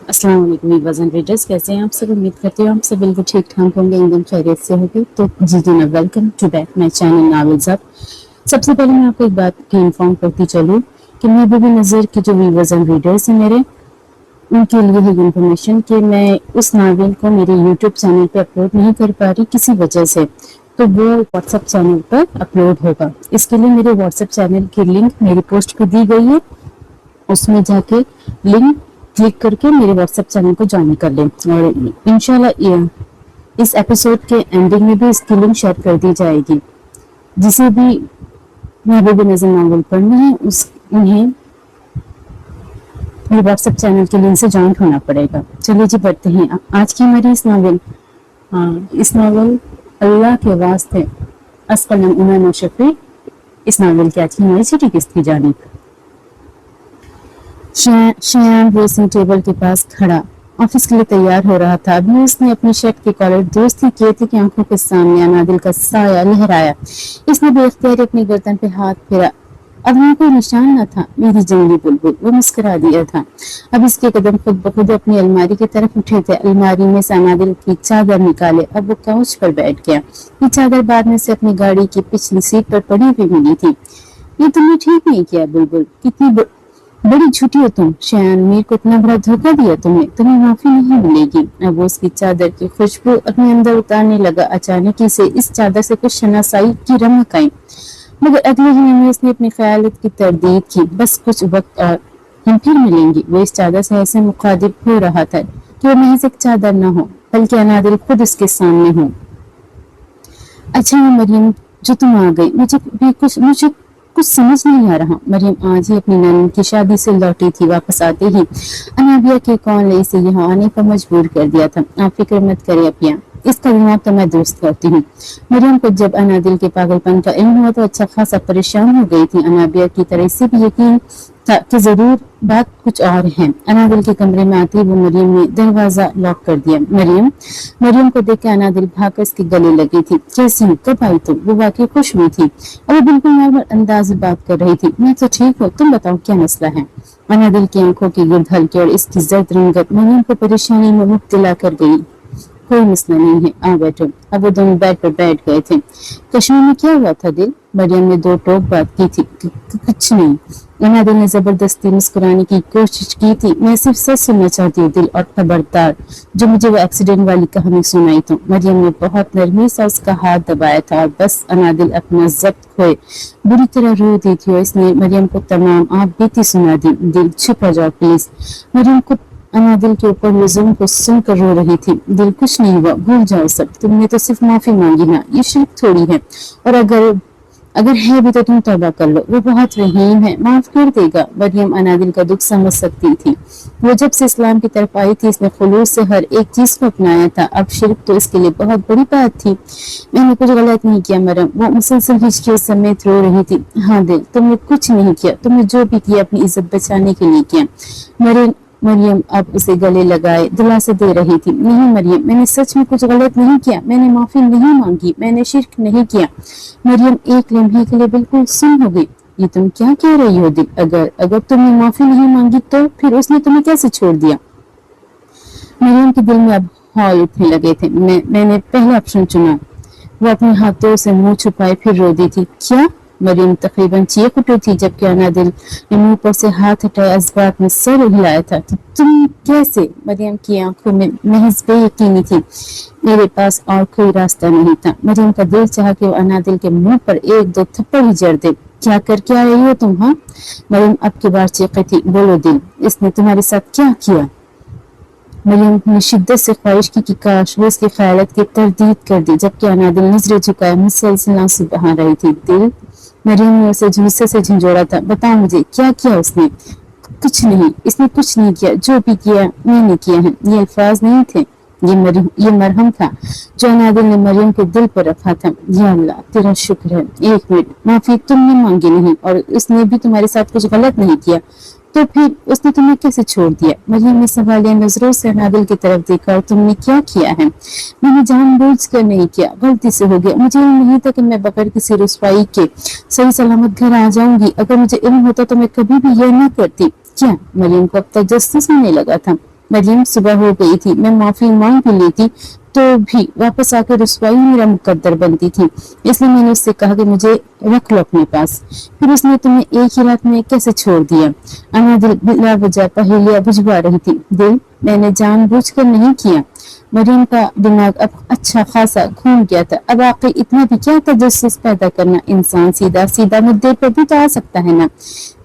अस्सलाम वालेकुम viewers and readers, कैसे हैं आप सब। उम्मीद करती हूँ आप सब बिल्कुल ठीक ठाक होंगे, एकदम खैरियत से होंगे। तो जी जी welcome to back my channel novels up. सबसे पहले मैं आपको एक बात की इन्फॉर्म करती चलूँ कि महबूबी नज़र के जो व्यूअर्स एंड रीडर्स हैं मेरे, उनके लिए है इन्फॉर्मेशन कि मैं उस नावल को मेरे यूट्यूब चैनल पर अपलोड नहीं कर पा रही किसी वजह से, तो वो व्हाट्सएप चैनल पर अपलोड होगा। इसके लिए मेरे व्हाट्सएप चैनल की लिंक मेरी पोस्ट पर दी गई है, उसमें जाके लिंक क्लिक करके मेरे व्हाट्सएप चैनल को ज्वाइन कर लें। और इंशाल्लाह इस एपिसोड के एंडिंग में भी इसकी लिंक शेयर कर दी जाएगी। जिसे भी महबूब नज़र नावल पढ़ना है उन्हें मेरे व्हाट्सएप चैनल के लिंक से ज्वाइन होना पड़ेगा। चलिए जी बढ़ते हैं आज की हमारी इस नावल अल्लाह के वास्ते अस्कलम उमर शफी। इस नावल की आज की हमारी सिटी किसकी जानिब। शयान ड्रेसिंग टेबल के पास खड़ा ऑफिस के लिए तैयार हो रहा था। अभी उसने अपनी शर्ट की कॉलर दुरुस्त ही किए थे कि आंखों के सामने अनादिल का साया लहराया। इसने बेख्तियार अपनी गर्दन पे हाथ फेरा। अब वहाँ कोई निशान न था। मेरी जंगली बुलबुल, वो मुस्कुरा दिया था। अब इसके कदम खुद ब खुद अपनी अलमारी की तरफ उठे थे। अलमारी में से अनादिल की चादर निकाले। अब वो काउच पर बैठ गया। ये चादर बाद में से अपनी गाड़ी की पिछली सीट पर पड़ी हुई मिली थी। ये तुमने ठीक नहीं किया बुलबुल, कितनी बड़ी झूठी हो तुम। शयान, मीर को इतना बड़ा धोखा दिया तुमने, तुम्हें माफी नहीं मिलेगी। अब वो उसकी चादर की खुशबू अपने अंदर उतारने लगा। अचानक ही से इस चादर से कुछ शनासाई की रमक आई, मगर अगले ही में उसने अपनी ख्यालत की तरदीद की। बस कुछ वक्त और हम फिर मिलेंगे। वो इस चादर से ऐसे मुखातिब हो रहा था कि वो महज एक चादर न हो बल्कि अनादिल खुद उसके सामने हो। अच्छा मरियम, जो तुम आ गई, मुझे कुछ समझ नहीं आ रहा। मरियम आज ही अपनी नानी की शादी से लौटी थी। वापस आते ही अनाबिया के कौन ने इसे यहाँ आने पर मजबूर कर दिया था। आप फिक्र मत करें अपिया, इसका दिमाग तो मैं दुरुस्त करती हूँ। मरियम को जब अनादिल के पागलपन का इल्म हुआ तो अच्छा खासा परेशान हो गई थी। अनाबिया की तरह इसे भी यकीन था कि जरूर बात कुछ और है। अनादिल के कमरे में आते ही वो मरियम ने दरवाजा लॉक कर दिया। मरियम को देख के अनादिल भागकर उसके गले लगी थी। कैसी हो, कब आई तुम? वो वाकई खुश हुई थी और वो बिल्कुल नॉर्मल अंदाज में बात कर रही थी। मैं तो ठीक हूँ, तुम बताओ क्या मसला है। अनादिल की आंखों की गिर्द हल्की और इसकी जर्द रंगत मरियम को परेशानी में मुब्तला कर गई। कोई मसला नहीं है, आ बैठो। अब वो दोनों बेड पर बैठ गए थे। कश्मीर में क्या हुआ था दिल? मरियम ने दो टोक बात की थी। कुछ नहीं। अनादिल ने जबरदस्ती मुस्कुराने की कोशिश की थी। मैं सिर्फ सच सुनना चाहती हूँ दिल, और खबरदार जो मुझे वो एक्सीडेंट वाली कहानी सुनाई तो। मरियम ने बहुत नरमी से उसका हाथ दबाया था और बस अनादिल अपना जब्त खोए बुरी तरह रो दी थी और इसने मरियम को तमाम आप बीती सुना दी। दिल चुप हो जाओ प्लीज। मरियम को अनादिल के ऊपर लुज़ुम को सुनकर रो रही थी। दिल, कुछ नहीं हुआ, भूल जाओ सब। तुमने तो सिर्फ माफी मांगी ना, ये शिर्क थोड़ी है। और अगर है भी तो तुम तौबा कर लो, वो बहुत रहीम है, माफ कर देगा। मरियम अनादिल का दुख समझ सकती थी। वो जब से इस्लाम की तरफ आई थी इसने खुलूस से हर एक चीज को अपनाया था। अब शिर्क तो इसके लिए बहुत बड़ी बात थी। मैंने कुछ गलत नहीं किया मरियम, वो मुसलसल हिचकियों समेत रो रही थी। हाँ दिल, तुमने कुछ नहीं किया, तुमने जो भी किया अपनी इज्जत बचाने के लिए किया। मरियम अब उसे गले लगाए दिलासा दे रही थी। नहीं मरियम, मैंने सच में कुछ गलत नहीं किया, मैंने माफी नहीं मांगी, मैंने शिर्क नहीं किया। मरियम एक लम्हे के लिए बिल्कुल सुन हो गई। ये तुम क्या कह रही हो दिल? अगर तुमने माफी नहीं मांगी तो फिर उसने तुम्हें कैसे छोड़ दिया? मरियम के दिल में अब हौल उठने लगे थे। मैंने पहला ऑप्शन चुना। वो अपने हाथों से मुंह छुपाए फिर रो दी थी। क्या? मरियम तकरीबन चीख उठी थी जबकि अनादिल ने मुंह पर से हाथ हटाए अज़बात में सर हिलाया था। तुम कैसे? मरियम की आंखों में महज बेयकीनी थी। मेरे पास और कोई रास्ता नहीं था। मरियम का दिल चाहा कि वो अनादिल के मुंह पर एक दो थप्पड़ ही जड़ दे। क्या करके आ रही हो तुम? हाँ, मरियम अब की बार चीखी थी। बोलो दिल, इसने तुम्हारे साथ क्या किया? मरियम ने शिद्दत से ख्वाहिश की कि काश वो उसकी ख्यालत की तरदीद कर दी, जबकि अनादिल नजरें झुकाए मुसलसल आंसू बहा रही थी। दिल, मरियम ने उसे गुस्से से झंझोड़ा था। बताओ मुझे, क्या किया उसने? कुछ नहीं, इसने कुछ नहीं किया। जो भी किया मैंने किया है। ये अल्फाज नहीं थे, ये मरहम था जो अनादिल ने मरियम के दिल पर रखा था। या अल्लाह, तेरा शुक्र है। एक मिनट, माफी तुमने मांगी नहीं और उसने भी तुम्हारे साथ कुछ गलत नहीं किया, तो फिर उसने तुम्हें कैसे छोड़ दिया? मरियम ने सवालिया नजरों से अनादिल की तरफ देखा। और तुमने क्या किया है? मैंने जानबूझकर नहीं किया, गलती से हो गया। मुझे इल्म नहीं था कि मैं बगैर किसी रुसवाई के सही सलामत घर आ जाऊंगी। अगर मुझे इल्म होता तो मैं कभी भी यह न करती। क्या? मरियम को अब तजस्सुस होने लगा था। मरियम, सुबह हो गई थी, मैं माफी मांग भी लेती तो भी वापस आकर रुसवाई मेरा मुकद्दर बनती थी, इसलिए मैंने उससे कहा कि मुझे रख लो अपने पास। फिर उसने तुम्हें एक ही रात में कैसे छोड़ दिया? अनादिल बिला वजह पहेलियां बुझवा रही थी। दिल, मैंने जानबूझकर नहीं किया। मरियम का दिमाग अब अच्छा खासा घूम गया था। अब आखिर इतना भी क्या तजस्सुस पैदा करना? इंसान सीधा सीधा मुद्दे पर भी तो आ सकता है ना।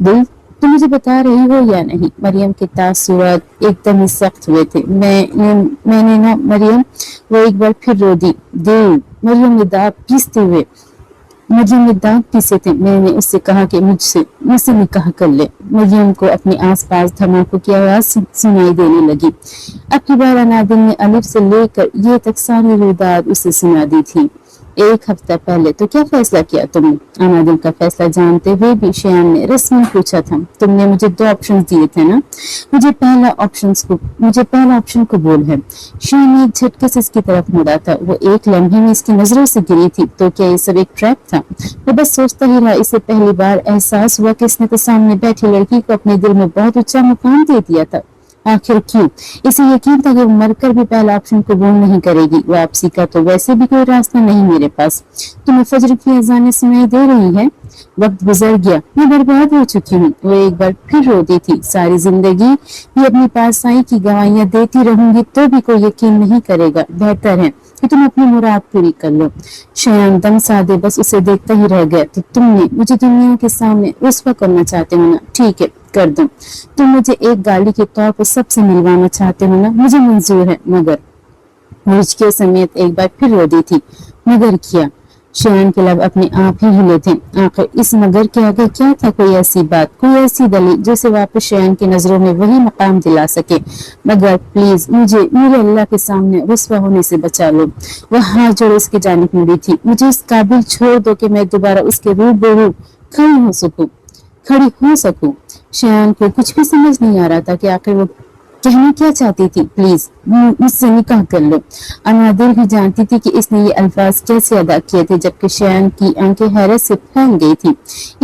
दिल, तुम मुझे बता रही हो या नहीं? मरियम के तासुरात एकदम ही सख्त हुए थे। मैंने ना मरियम, वो एक बार फिर रो दी। दिल, मरियम ने दांत पीसते हुए मरियम ने दांत पीसे थे। मैंने उससे कहा कि मुझसे निकाह कर ले। मरियम को अपने आसपास धमाकों की आवाज सुनाई देने लगी। अब की बार अनादिल ने अलिफ से लेकर ये तक सारी रुदात उसे सुना दी थी। एक हफ्ता पहले तो क्या फैसला किया तुमने? अनादिल का फैसला जानते हुए भी शयान ने रस्मन पूछा था। तुमने मुझे 2 ऑप्शन दिए थे ना? मुझे पहला ऑप्शन कबूल है। शयान ने एक झटके से इसकी तरफ मुड़ा था। वो एक लम्हे में इसकी नजरों से गिरी थी। तो क्या ये सब एक ट्रैप था? वो बस सोचता ही रहा। इसे पहली बार एहसास हुआ कि इसने तो सामने बैठी लड़की को अपने दिल में बहुत ऊंचा मुकाम दे दिया था। आखिर क्यों? इसे यकीन था कि वो मरकर भी पहला ऑप्शन कबूल नहीं करेगी। वापसी का तो वैसे भी कोई रास्ता नहीं मेरे पास। तुम्हें फजर की अज़ानें सुनाई दे रही है? वक्त गुजर गया, मैं बर्बाद हो चुकी हूँ। वो एक बार फिर रो दी थी। सारी जिंदगी भी अपनी पासाई की गवाहियां देती रहूंगी तो भी कोई यकीन नहीं करेगा। बेहतर है कि तुम अपनी मुराद पूरी कर लो। शयान दम साधे बस उसे देखता ही रह गया। तो तुमने मुझे दुनिया के सामने रुस्वा करना चाहते हो ना? ठीक है, कर दो। तुम मुझे एक गाली के तौर पर सबसे मिलवाना चाहते हो ना? मुझे मंजूर है, मगर हिचके समेत एक बार फिर रो दी थी। मगर किया। शयान के लब अपने आप ही हिले थे। आखिर इस मगर के आगे क्या था? कोई ऐसी बात, कोई ऐसी दलील जिसे वापस शयान की नजरों में वही मकाम दिला सके। मगर प्लीज मुझे मेरे अल्लाह के सामने रुस्वा होने से बचा लो। वह हाथ जोड़े उसकी जानिब मुड़ी थी। मुझे इस काबिल छोड़ दो कि मैं दोबारा उसके रूबरू खड़ी हो सकूं। शयान को कुछ भी समझ नहीं आ रहा था कि आखिर वो कहना क्या चाहती थी। प्लीज मुझसे निकाह कर लो। अनादिल भी जानती थी कि इसने ये अल्फाज कैसे अदा किए थे, जबकि शयान की आंखें हैरत से फैल गई थी।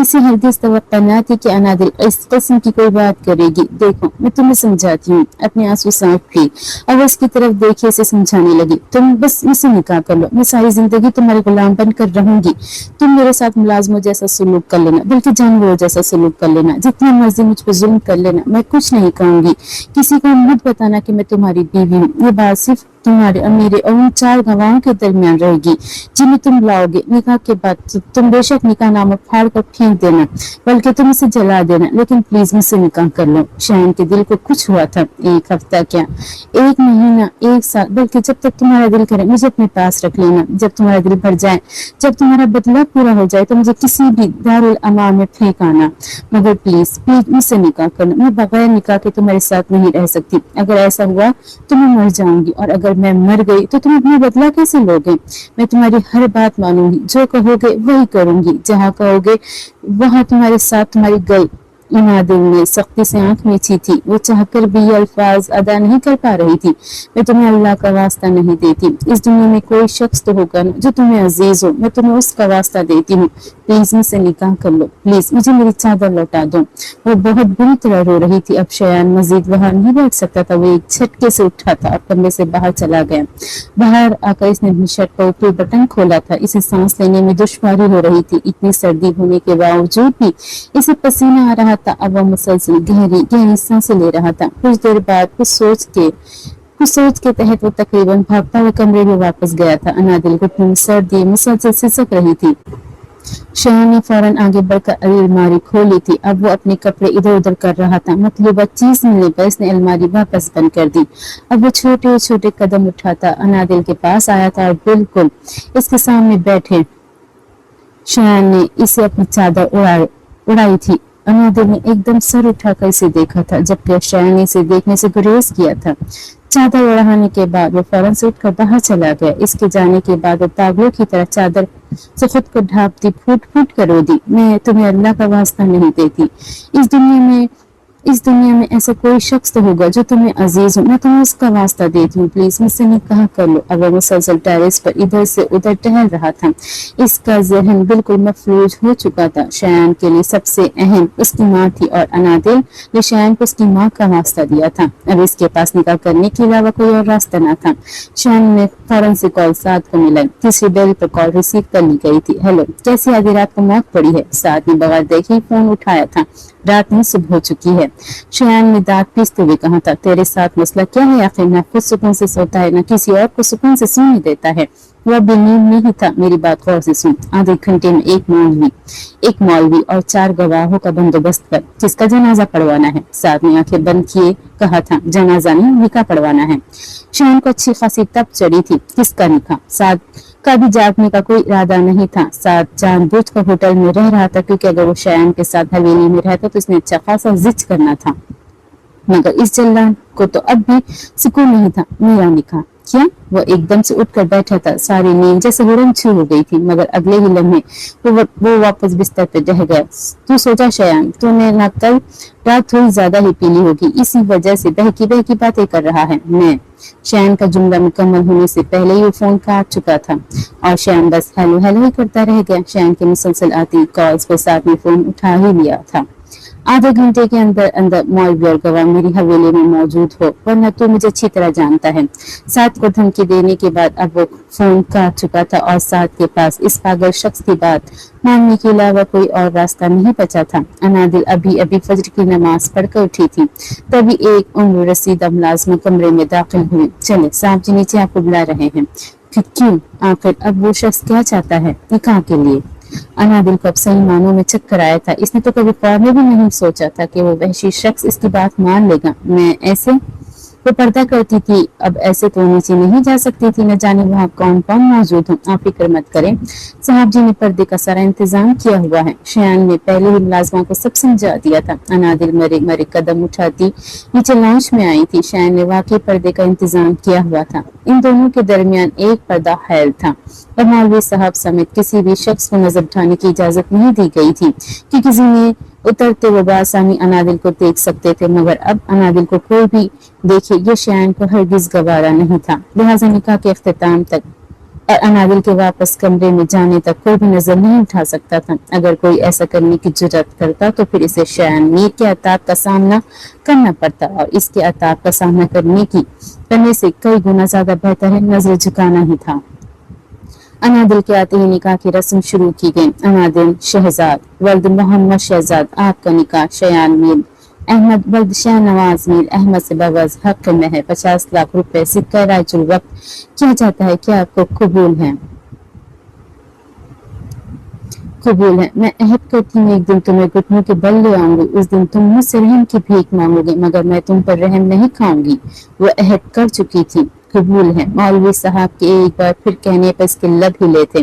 इसे हरगिज तवक्का न थी कि अनादिल इस किस्म की कोई बात करेगी। देखो, मैं तुम्हें समझाती हूँ। अपने आंसू साफ की और उसकी तरफ देखिए से समझाने लगी। तुम बस मुझसे निकाह कर लो। मैं सारी जिंदगी तुम्हारे गुलाम बनकर रहूंगी। तुम मेरे साथ मुलाजमों जैसा सलूक कर लेना, बल्कि जानवरों जैसा सलूक कर लेना। जितनी मर्जी मुझ पर जुल्म कर लेना, मैं कुछ नहीं कहूंगी। किसी को मत बताना कि मैं तुम्हारी बीवी हूँ। ये बात सिर्फ तुम्हारे और मेरे और उन 4 गवाहों के दरमियान रहेगी जिन्हें तुम लाओगे। निकाह के बाद तुम बेशक निकाह नामा फाड़ कर फेंक देना, बल्कि तुम इसे जला देना, लेकिन प्लीज मुझसे निकाह कर लो। शयान के दिल को कुछ हुआ था। 1 हफ्ता क्या, 1 महीना, 1 साल, बल्कि जब तक तुम्हारा दिल करे मुझे अपने पास रख लेना। जब तुम्हारा दिल भर जाए, जब तुम्हारा बदला पूरा हो जाए, तो मुझे किसी भी दारुल अमान में फेंक आना। मगर प्लीज प्लीज मुझसे निकाह करना। मैं बगैर निकाह के तुम्हारे साथ नहीं रह सकती। अगर ऐसा हुआ तो मैं मर जाऊंगी, और अगर मैं मर गई तो तुम अपना बदला कैसे लोगे? मैं तुम्हारी हर बात मानूंगी। जो कहोगे वही करूंगी। जहाँ कहोगे वहां तुम्हारे साथ तुम्हारी गई। अनादिल ने सख्ती से आंख मींची थी। वो चाहकर भी ये अल्फाज अदा नहीं कर पा रही थी। मैं तुम्हें अल्लाह का वास्ता नहीं देती। इस दुनिया में कोई शख्स तो होगा ना जो तुम्हें अजीज हो। मैं तुम्हें उसका वास्ता देती हूँ। प्लीज मुझसे निकाह कर लो। प्लीज मुझे मेरी चादर लौटा दो। वो बहुत बुरी तरह रो रही थी। अब शयान मजीद वहां नहीं बैठ सकता था। वो एक झटके से उठा था और कमरे से बाहर चला गया। बाहर आकर इसने अपनी शर्ट का ऊपरी बटन खोला था। इसे सांस लेने में दुश्वारी हो रही थी। इतनी सर्दी होने के बावजूद भी इसे पसीना आ रहा था। अब वह मुसलसल गहरी गहरी सांसें ले रहा था। कुछ देर बाद कुछ सोच के तहत वो तकरीबन भागता हुआ कमरे में वापस गया था। अनादिल घुटनों में सर्दी मुसलसल सिसक रही थी। शयान ने फौरन आगे बढ़कर अलमारी खोली थी। अब वो अपने कपड़े इधर उधर कर रहा था। मतलूबा चीज मिलने पर इसने अलमारी वापस बंद कर दी। अब वो छोटे छोटे कदम उठाता अनादिल के पास आया था और बिल्कुल इसके सामने बैठे शयान ने इसे अपनी चादर उड़ाई थी। अनादिल ने एकदम सर उठाकर इसे देखा था, जबकि शयान ने इसे देखने से गुरेज किया था। चादर उड़ाने के बाद वो फौरन से उठकर बाहर चला गया। इसके जाने के बाद वो पागलों की तरह चादर से खुद को ढांपती फूट फूट कर रो दी। मैं तुम्हें अल्लाह का वास्ता नहीं देती। इस इस दुनिया में ऐसा कोई शख्स तो होगा जो तुम्हें अजीज हो, मैं तुम्हें उसका वास्ता देती हूँ, प्लीज मुझसे निकाह कर लो। अब वो मुसलसल टेरेस पर इधर से उधर टहल रहा था। इसका जहन बिल्कुल मफलूज हो चुका था। शयान के लिए सबसे अहम उसकी माँ थी और अनादिल ने शयान को उसकी माँ का वास्ता दिया था। अब इसके पास निकाह करने के अलावा कोई और रास्ता न था। शयान ने फौरन से कॉल साद को मिलाई। तीसरी बेल पर कॉल रिसीव कर ली गई थी। हेलो, कैसी आधी रात को मौत पड़ी है? साद ने बगैर देखे ही फोन उठाया था। रात में सुबह हो चुकी है। शयान ने दांत पीसते हुए कहा था, तेरे साथ मसला क्या है आखिर? न खुद सुकून से सोता है, न किसी और को सुकून से सोने देता है। वह भी नींद में ही था। मेरी बात गौर से सुन। आधे घंटे में एक मौलवी और 4 गवाहों का बंदोबस्त कर। किसका जनाजा पढ़वाना है? साद ने आंखें बंद किए कहा था, जनाजा नहीं, निकाह पढ़वाना है। शयान को अच्छी खासी तप चढ़ी थी। किसका निकाह? साद का भी जागने का कोई इरादा नहीं था। साद जानबूझकर होटल में रह रहा था क्योंकि अगर वो शयान के साथ हवेली में रहता तो इसने अच्छा खासा जिच करना था, मगर इस जल्लान को तो अब भी सुकून नहीं था। मेरा निकाह क्या? वो एकदम से उठकर बैठा था। सारी नींद जैसे हुरम छू हो गई थी, मगर अगले ही लम्हे वो वापस बिस्तर पे रह गया। तू सोचा शयान, तूने ना कल रात थोड़ी ज्यादा ही पीली होगी, इसी वजह से बहकी बहकी बातें कर रहा है। मैं शयान का जुमला मुकम्मल होने से पहले ही वो फोन काट चुका था और शयान बस हेलो हेलो ही करता रह गया। शयान के मुसलसल आती कॉल्स पर साथ में फोन उठा ही लिया था। आधे घंटे के अंदर अंदर मौलवी और गवाह मेरी हवेली में मौजूद हो, वरना तू मुझे अच्छी तरह जानता है। साद को धमकी देने के बाद अब वो फोन काट चुका था और साद के पास इस पागल शख्स की बात मानने के अलावा कोई और रास्ता नहीं बचा था। अनादिल अभी अभी फजर की नमाज पढ़कर उठी थी, तभी एक उम्र रसीदा मुलाजिमा कमरे में दाखिल हुई। चले, साहब जी नीचे आपको बुला रहे हैं। क्यों? आखिर अब वो शख्स क्या चाहता है? निकाह के लिए। अनादिल को अब सही मानों में चक्कर आया था। इसने तो कभी ख्वाब में भी नहीं सोचा था कि वो वहशी शख्स इसकी बात मान लेगा। मैं ऐसे वो पर्दा करती थी, अब ऐसे तो नीचे नहीं जा सकती थी। न जाने वहाँ कौन कौन मौजूद हो। आप फिक्र मत करें, साहब जी ने पर्दे का सारा इंतजाम किया हुआ है। शयान ने पहले ही मुलाजमा को सब समझा दिया था। अनादिल मरे मरे कदम उठाती नीचे लॉन्च में आई थी। शयान ने वाकई पर्दे का इंतजाम किया हुआ था। इन दोनों के दरमियान एक पर्दा हैल था और मौलवी साहब समेत किसी भी शख्स को नजर उठाने की इजाजत नहीं दी गई थी कि किसी ने उतरते वो बासानी अनादिल को देख सकते थे, मगर अब अनादिल को कोई भी देखे ये शयान को हरगिज गवारा नहीं था। लिहाजा निकाह के इख्तिताम तक और अनादिल के वापस कमरे में जाने तक कोई भी नजर नहीं उठा सकता था। अगर कोई ऐसा करने की जुर्रत करता तो फिर इसे शयान मीर के अताब का सामना करना पड़ता और इसके अताब का सामना करने से कई गुना ज्यादा बेहतर है नजर झुकाना ही था। अनादिल के आते ही निकाह की रस्म शुरू की गई। अनादिल शहजाद वल्द मोहम्मद शहजाद, आपका निकाह शयान मीर अहमद वल्द शाहनवाज मीर अहमद से बवज हक में है। 50 लाख रुपए सिक्का राजुल वक्त किया जाता है। क्या आपको कबूल है? कबूल है। मैं अहद करती हूँ एक दिन तुम्हें घुटनों के बल ले आऊंगी। उस दिन तुम मुझसे रहम की भीख मांगोगे, मगर मैं तुम पर रहम नहीं खाऊंगी। वो अहद कर चुकी थी। कबूल है। मौलवी साहब के एक बार फिर कहने पर इसके लब हिले थे।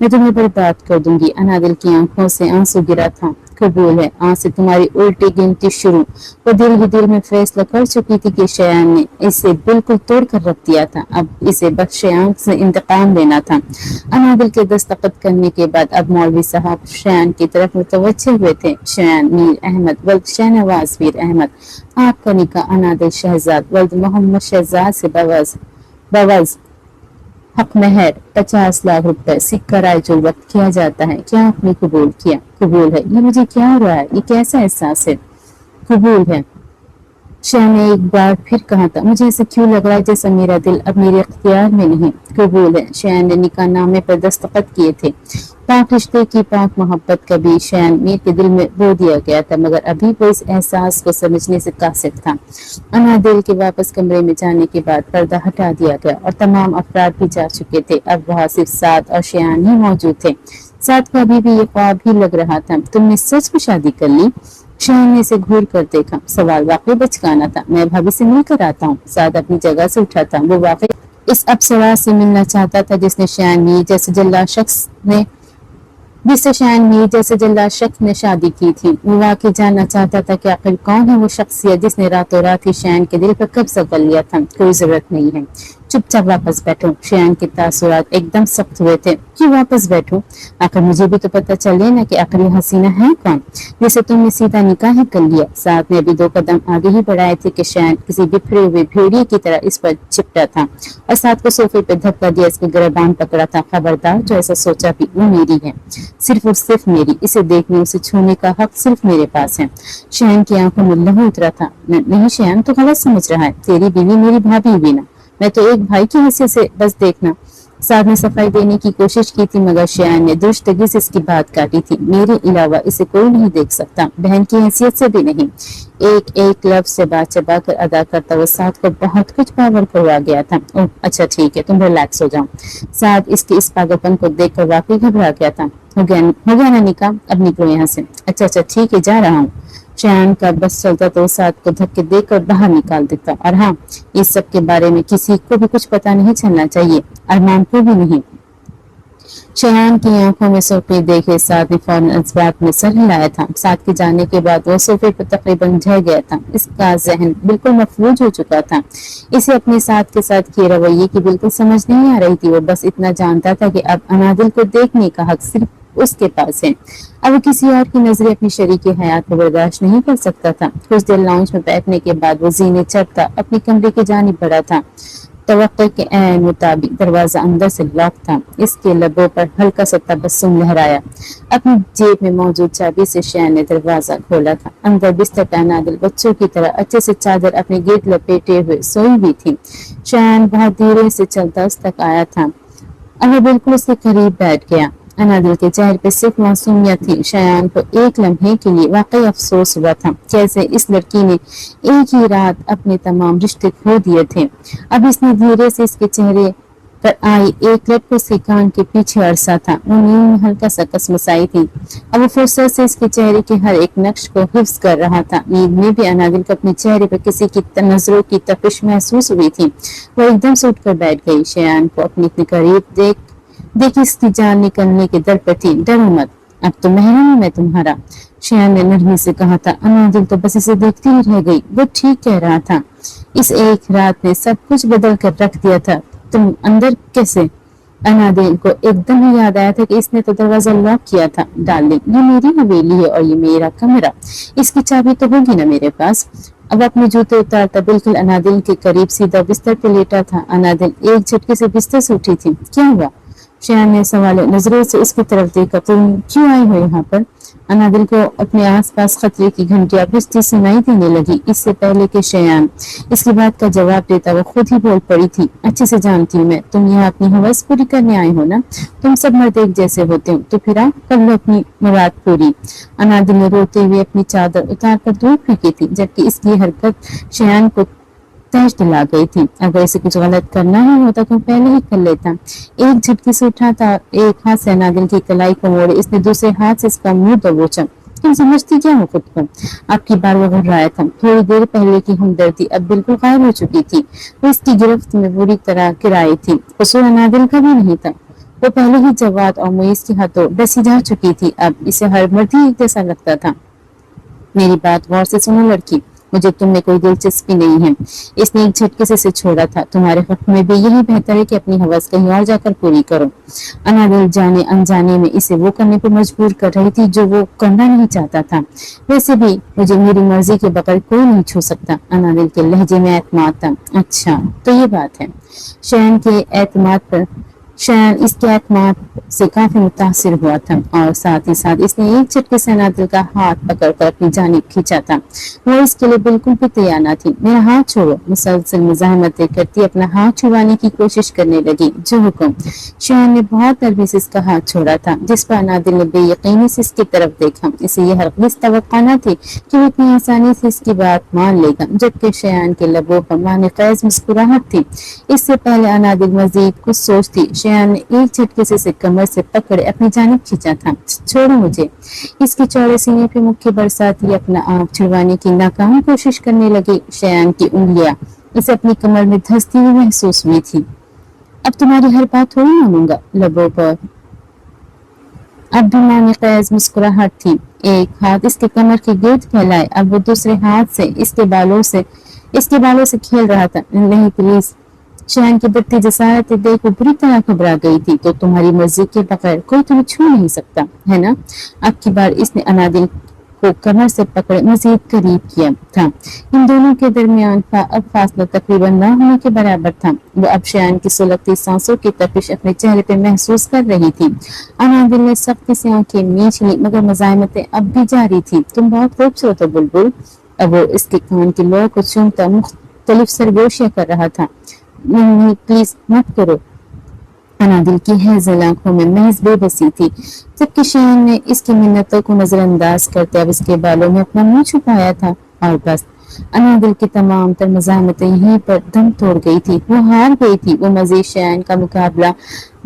मैं तुम्हें बर्बाद कर दूंगी। अनादिल की आंखों से आंसू गिरा था। कबूल है। आज से तुम्हारी उल्टी गिनती शुरू। वो दिल ही दिल में फैसला कर चुकी थी कि शयान ने इसे बिल्कुल तोड़ कर रख दिया था। अब इसे बस शयान से इंतकाम लेना था। अनादिल के दस्तखत करने के बाद अब मौलवी साहब शयान की तरफ मुतवज्जे हुए थे। शयान मीर अहमद वल्द शाहनवाज मीर अहमद, आपका निकाह अनादिल शहजाद वल्द मोहम्मद शहजाद से बवज हक महर 50 लाख रुपए सिक्का राजुल वक्त किया जाता है। क्या आपने कबूल किया? कबूल है। ये मुझे क्या हो रहा है? ये कैसा एहसास है? कबूल है। शाह ने एक बार फिर कहा था। मुझे ऐसा क्यों लग रहा है जैसा मेरा दिल अब मेरे इख्तियार में नहीं। कबूल है। शाह ने निकाह नामे पर दस्तखत किए थे। पाक रिश्ते की पाक मोहब्बत का भी शयान मीर के दिल में बो दिया गया था, मगर अभी वो इस एहसास को समझने से कासिर था। अनादिल के वापस कमरे में जाने के बाद पर्दा हटा दिया गया और तमाम अफराद भी जा चुके थे। अब वहाँ सिर्फ साद और शयान ही मौजूद थे। साद को अभी भी ये ख्वाब ही लग रहा था। तुमने सच में शादी कर ली? शयान ने इसे घूर कर देखा। सवाल वाकई बचकाना था। मैं भाभी से मिलकर आता हूँ। साद अपनी जगह से उठा था। वो वाकई इस अप्सरा से मिलना चाहता था जिसने शयान मीर जैसे जल्लाद शख्स ने शादी की थी। वो वाकई जानना चाहता था कि आखिर कौन है वो शख्सियत जिसने रातों रात ही शयान के दिल पर कब्जा कर लिया था। कोई जरूरत नहीं है, चुपचाप वापस बैठो। शयान के तासुरात एकदम सख्त हुए थे। क्यों वापस बैठो? आखिर मुझे भी तो पता चले ना कि आखिर ये हसीना है कौन, जिसे तुमने सीधा निकाह ही कर लिया। साथ ने अभी 2 कदम आगे ही बढ़ाए थे कि शयान किसी बिखरे हुए भेड़िए की तरह इस पर चिपटा था और साथ को सोफे पे धक्का दिया, इसके गिरबान पकड़ा था। खबरदार, जो ऐसा सोचा भी वो मेरी है, सिर्फ और सिर्फ मेरी। इसे देखने उसे छूने का हक सिर्फ मेरे पास है। शयान की आंखों में लहू उतरा था। नहीं शयान, तो गलत समझ रहा है। तेरी बीवी मेरी भाभी भी ना, मैं तो एक भाई की हैसियत से बस देखना। साथ ने सफाई देने की कोशिश की थी मगर शयान ने दुष्टगी से इसकी बात काटी थी। मेरे अलावा इसे कोई नहीं देख सकता, बहन की हैसियत से भी नहीं। एक एक लफ्ज से बात चबा कर अदा करता हुआ साथ को बहुत कुछ पावर करवा गया था। ओह अच्छा ठीक है, तुम रिलैक्स हो जाओ। साथ इसके इस पागलपन को देखकर वाकई घबरा गया था। हो गया ना निकाह, अब निकलो यहाँ से। अच्छा ठीक है, जा रहा हूँ। शयान का बस चलता तो साथ को धक्के देकर बाहर निकाल देता। और हाँ, इस सब के बारे में किसी को भी कुछ पता नहीं चलना चाहिए, अरमान को भी नहीं। शयान की आंखों में सोफे देखे साथ ने फौरन इस बात में सर हिलाया था। साथ के जाने के बाद वो सोफे पर तकरीबन झड़ गया था। इसका जहन बिल्कुल मफलूज हो चुका था। इसे अपने साथ के साथ किए रवैये की बिल्कुल समझ नहीं आ रही थी। वो बस इतना जानता था कि अब अनादिल को देखने का हक सिर्फ उसके पास है। अब वो किसी और की नजरें अपनी शरीके हयात को बर्दाश्त नहीं कर सकता था। कुछ देर लाउंज में बैठने के बाद वो जीने चढ़ता अपने कमरे की जानिब बढ़ा था। तवक्को के ऐन मुताबिक दरवाजा अंदर से लॉक था। इसके लबों पर हल्का सा तबस्सुम लहराया। अपनी जेब में मौजूद चाबी से शयान ने दरवाजा खोला था। अंदर बिस्तर पर अनादिल बच्चों की तरह अच्छे से चादर अपने गिर्द लपेटे हुए सोई हुई थी। शयान बहुत धीरे से चलता उस तक आया था। अब वो बिल्कुल उसके करीब बैठ गया। अनादिल के चेहरे पे सिर्फ मासूमियत थी। शयान को एक लम्हे के लिए वाकई अफसोस हुआ था, जैसे इस लड़की ने एक ही रात अपने तमाम रिश्ते खो दिए थे। अब इसने धीरे से इसके चेहरे पर आई एक लट को उसके कान के पीछे अरसा था। वो नींद में हल्का सा कसमसाई थी। अब वो फुर्सत से इसके चेहरे के हर एक नक्श को हिफ्ज कर रहा था। नींद में भी अनादिल को अपने चेहरे पर किसी की नजरों की तपिश महसूस हुई थी। वो एकदम से उठकर बैठ गई। शयान को अपने इतने करीब देखी इसकी जान निकलने के दर पर थी। डरो मत, अब तो महरम हूं मैं तुम्हारा। शयान ने नरमी से कहा था। अनादिल तो बस इसे देखती ही रह गई। वो ठीक कह रहा था, इस एक रात ने सब कुछ बदल कर रख दिया था। तुम अंदर कैसे? अनादिल को एकदम ही याद आया था कि इसने तो दरवाजा लॉक किया था। डार्लिंग, ये मेरी हवेली है और ये मेरा कमरा, इसकी चाबी तो होगी ना मेरे पास। अब अपने जूते उतारता बिल्कुल अनादिल के करीब सीधा बिस्तर पर लेटा था। अनादिल एक झटके से बिस्तर से उठी थी। क्या हुआ? शयान ने सवाल नजरों से उसकी तरफ देखा। तुम क्यों आई हो यहाँ पर? अनादिल को अपने आसपास खतरे की घंटियां बजती सुनाई देने लगी। इससे पहले कि शयान इसकी बात का जवाब देता वो खुद ही बोल पड़ी थी। अच्छे से जानती हूँ मैं, तुम यहाँ अपनी हवस पूरी करने आए हो ना। तुम सब मर्द एक जैसे होते हो, तो फिर आओ कर लो अपनी मुराद पूरी। अनादिल ने रोते हुए अपनी चादर उतार कर दूर फेंकी थी, जबकि इसकी हरकत शयान को तहस दिला गई थी। अगर इसे कुछ गलत करना ही होता तो पहले ही कर लेता। एक झटके से उठा था, एक हाथ से अनादिल की कलाई को मोड़े, इसने दूसरे हाथ से इसका मुंह दबोचा। तुम समझती क्या हो खुद को? आपकी बार वो घबराया था। थोड़ी देर पहले की हमदर्दी अब बिल्कुल गायब हो चुकी थी। वो इसकी गिरफ्त में बुरी तरह गिराई थी। कसूर अनादिल का भी नहीं था। वो पहले ही जवाद और मुइज के हाथों डसी जा चुकी थी। अब इसे हर मर्द ही एक जैसा लगता था। मेरी बात गौर से सुनो लड़की, मुझे तुम में कोई दिलचस्पी नहीं है। इसने एक झटके से इसे छोड़ा था। तुम्हारे हक में भी यही बेहतर है कि अपनी हवस कहीं और जाकर पूरी करो। अनादिल जाने अनजाने में इसे वो करने पर मजबूर कर रही थी जो वो करना नहीं चाहता था। वैसे भी मुझे मेरी मर्जी के बगैर कोई नहीं छू सकता। अनादिल के लहजे में एतमाद था। अच्छा तो ये बात है। शयान के एतमाद पर शयान इसके एतमाद से काफी मुतासिर हुआ था और साथ ही साथ इसने एक झटके से अनादिल का हाथ पकड़कर अपनी जानिब खींचा था। वो इसके लिए बिल्कुल भी तैयार न थी। मेरा हाथ छोड़ो, मुसलसल मुजाहमतें करती अपना हाथ छुड़वाने की कोशिश करने लगी। जो हुक्म। शयान ने बहुत नरमी से इसका हाथ छोड़ा था, जिस पर अनादिल ने बेयकीनी से इसकी तरफ देखा। इसे यह हरगिज़ तवक्को न थी कि वो इतनी आसानी से इसकी बात मान लेगा, जबकि शयान के लबों पर माने-ख़ैज़ मुस्कुराहट थी। इससे पहले अनादिल मजीद कुछ सोचती, शयान ने एक झटके से इसे कमर से पकड़े अपनी जानिब खींचा था। छोड़ो मुझे। इसके चौड़े सीने पे मुक्के बरसाती अपना आंख छुड़वाने की नाकाम कोशिश करने लगी। शयान की उंगलियां इसे अपनी कमर में धंसती हुई महसूस हुई थी। अब तुम्हारी हर बात थोड़ी मानूंगा। लबों पर अब भी माने-ख़ैज़ मुस्कुराहट थी। एक हाथ इसके कमर के गिर्द फैलाए, अब वो दूसरे हाथ से इसके बालों से खेल रहा था। नहीं प्लीज, शयान की बढ़ती जसारत देख वो बुरी तरह घबरा गई थी। तो तुम्हारी मर्जी के बगैर कोई तुम्हें छू नहीं सकता है ना। अब की बार इसने अनादिल को कमर से पकड़ मजीद करीब किया था। इन दोनों के दरमियान अब फासला तकरीबन न होने के बराबर था। वो अब शयान की सुलगती सांसों की तपिश अपने चेहरे पे महसूस कर रही थी। अनादिल ने सख्ती से आंखें मींच ली, मगर मज़ाहमतें अब भी जारी थी। तुम बहुत खूबसूरत हो बुलबुल। अब वो इसके कान की लौ को चूमता मुख्तलिफ सरगोशियां कर रहा था। नहीं प्लीज मत करो। अनादिल की हैज़ल आंखों में महज बेबसी थी, जबकि शयान ने इसकी मिन्नतों को नजरअंदाज करते अब इसके बालों में अपना मुंह छुपाया था। और बस अनादिल की तमाम तर मज़ाहमतें यहीं पर दम तोड़ गई थी। वो हार गई थी। वो मजीद शयान का मुकाबला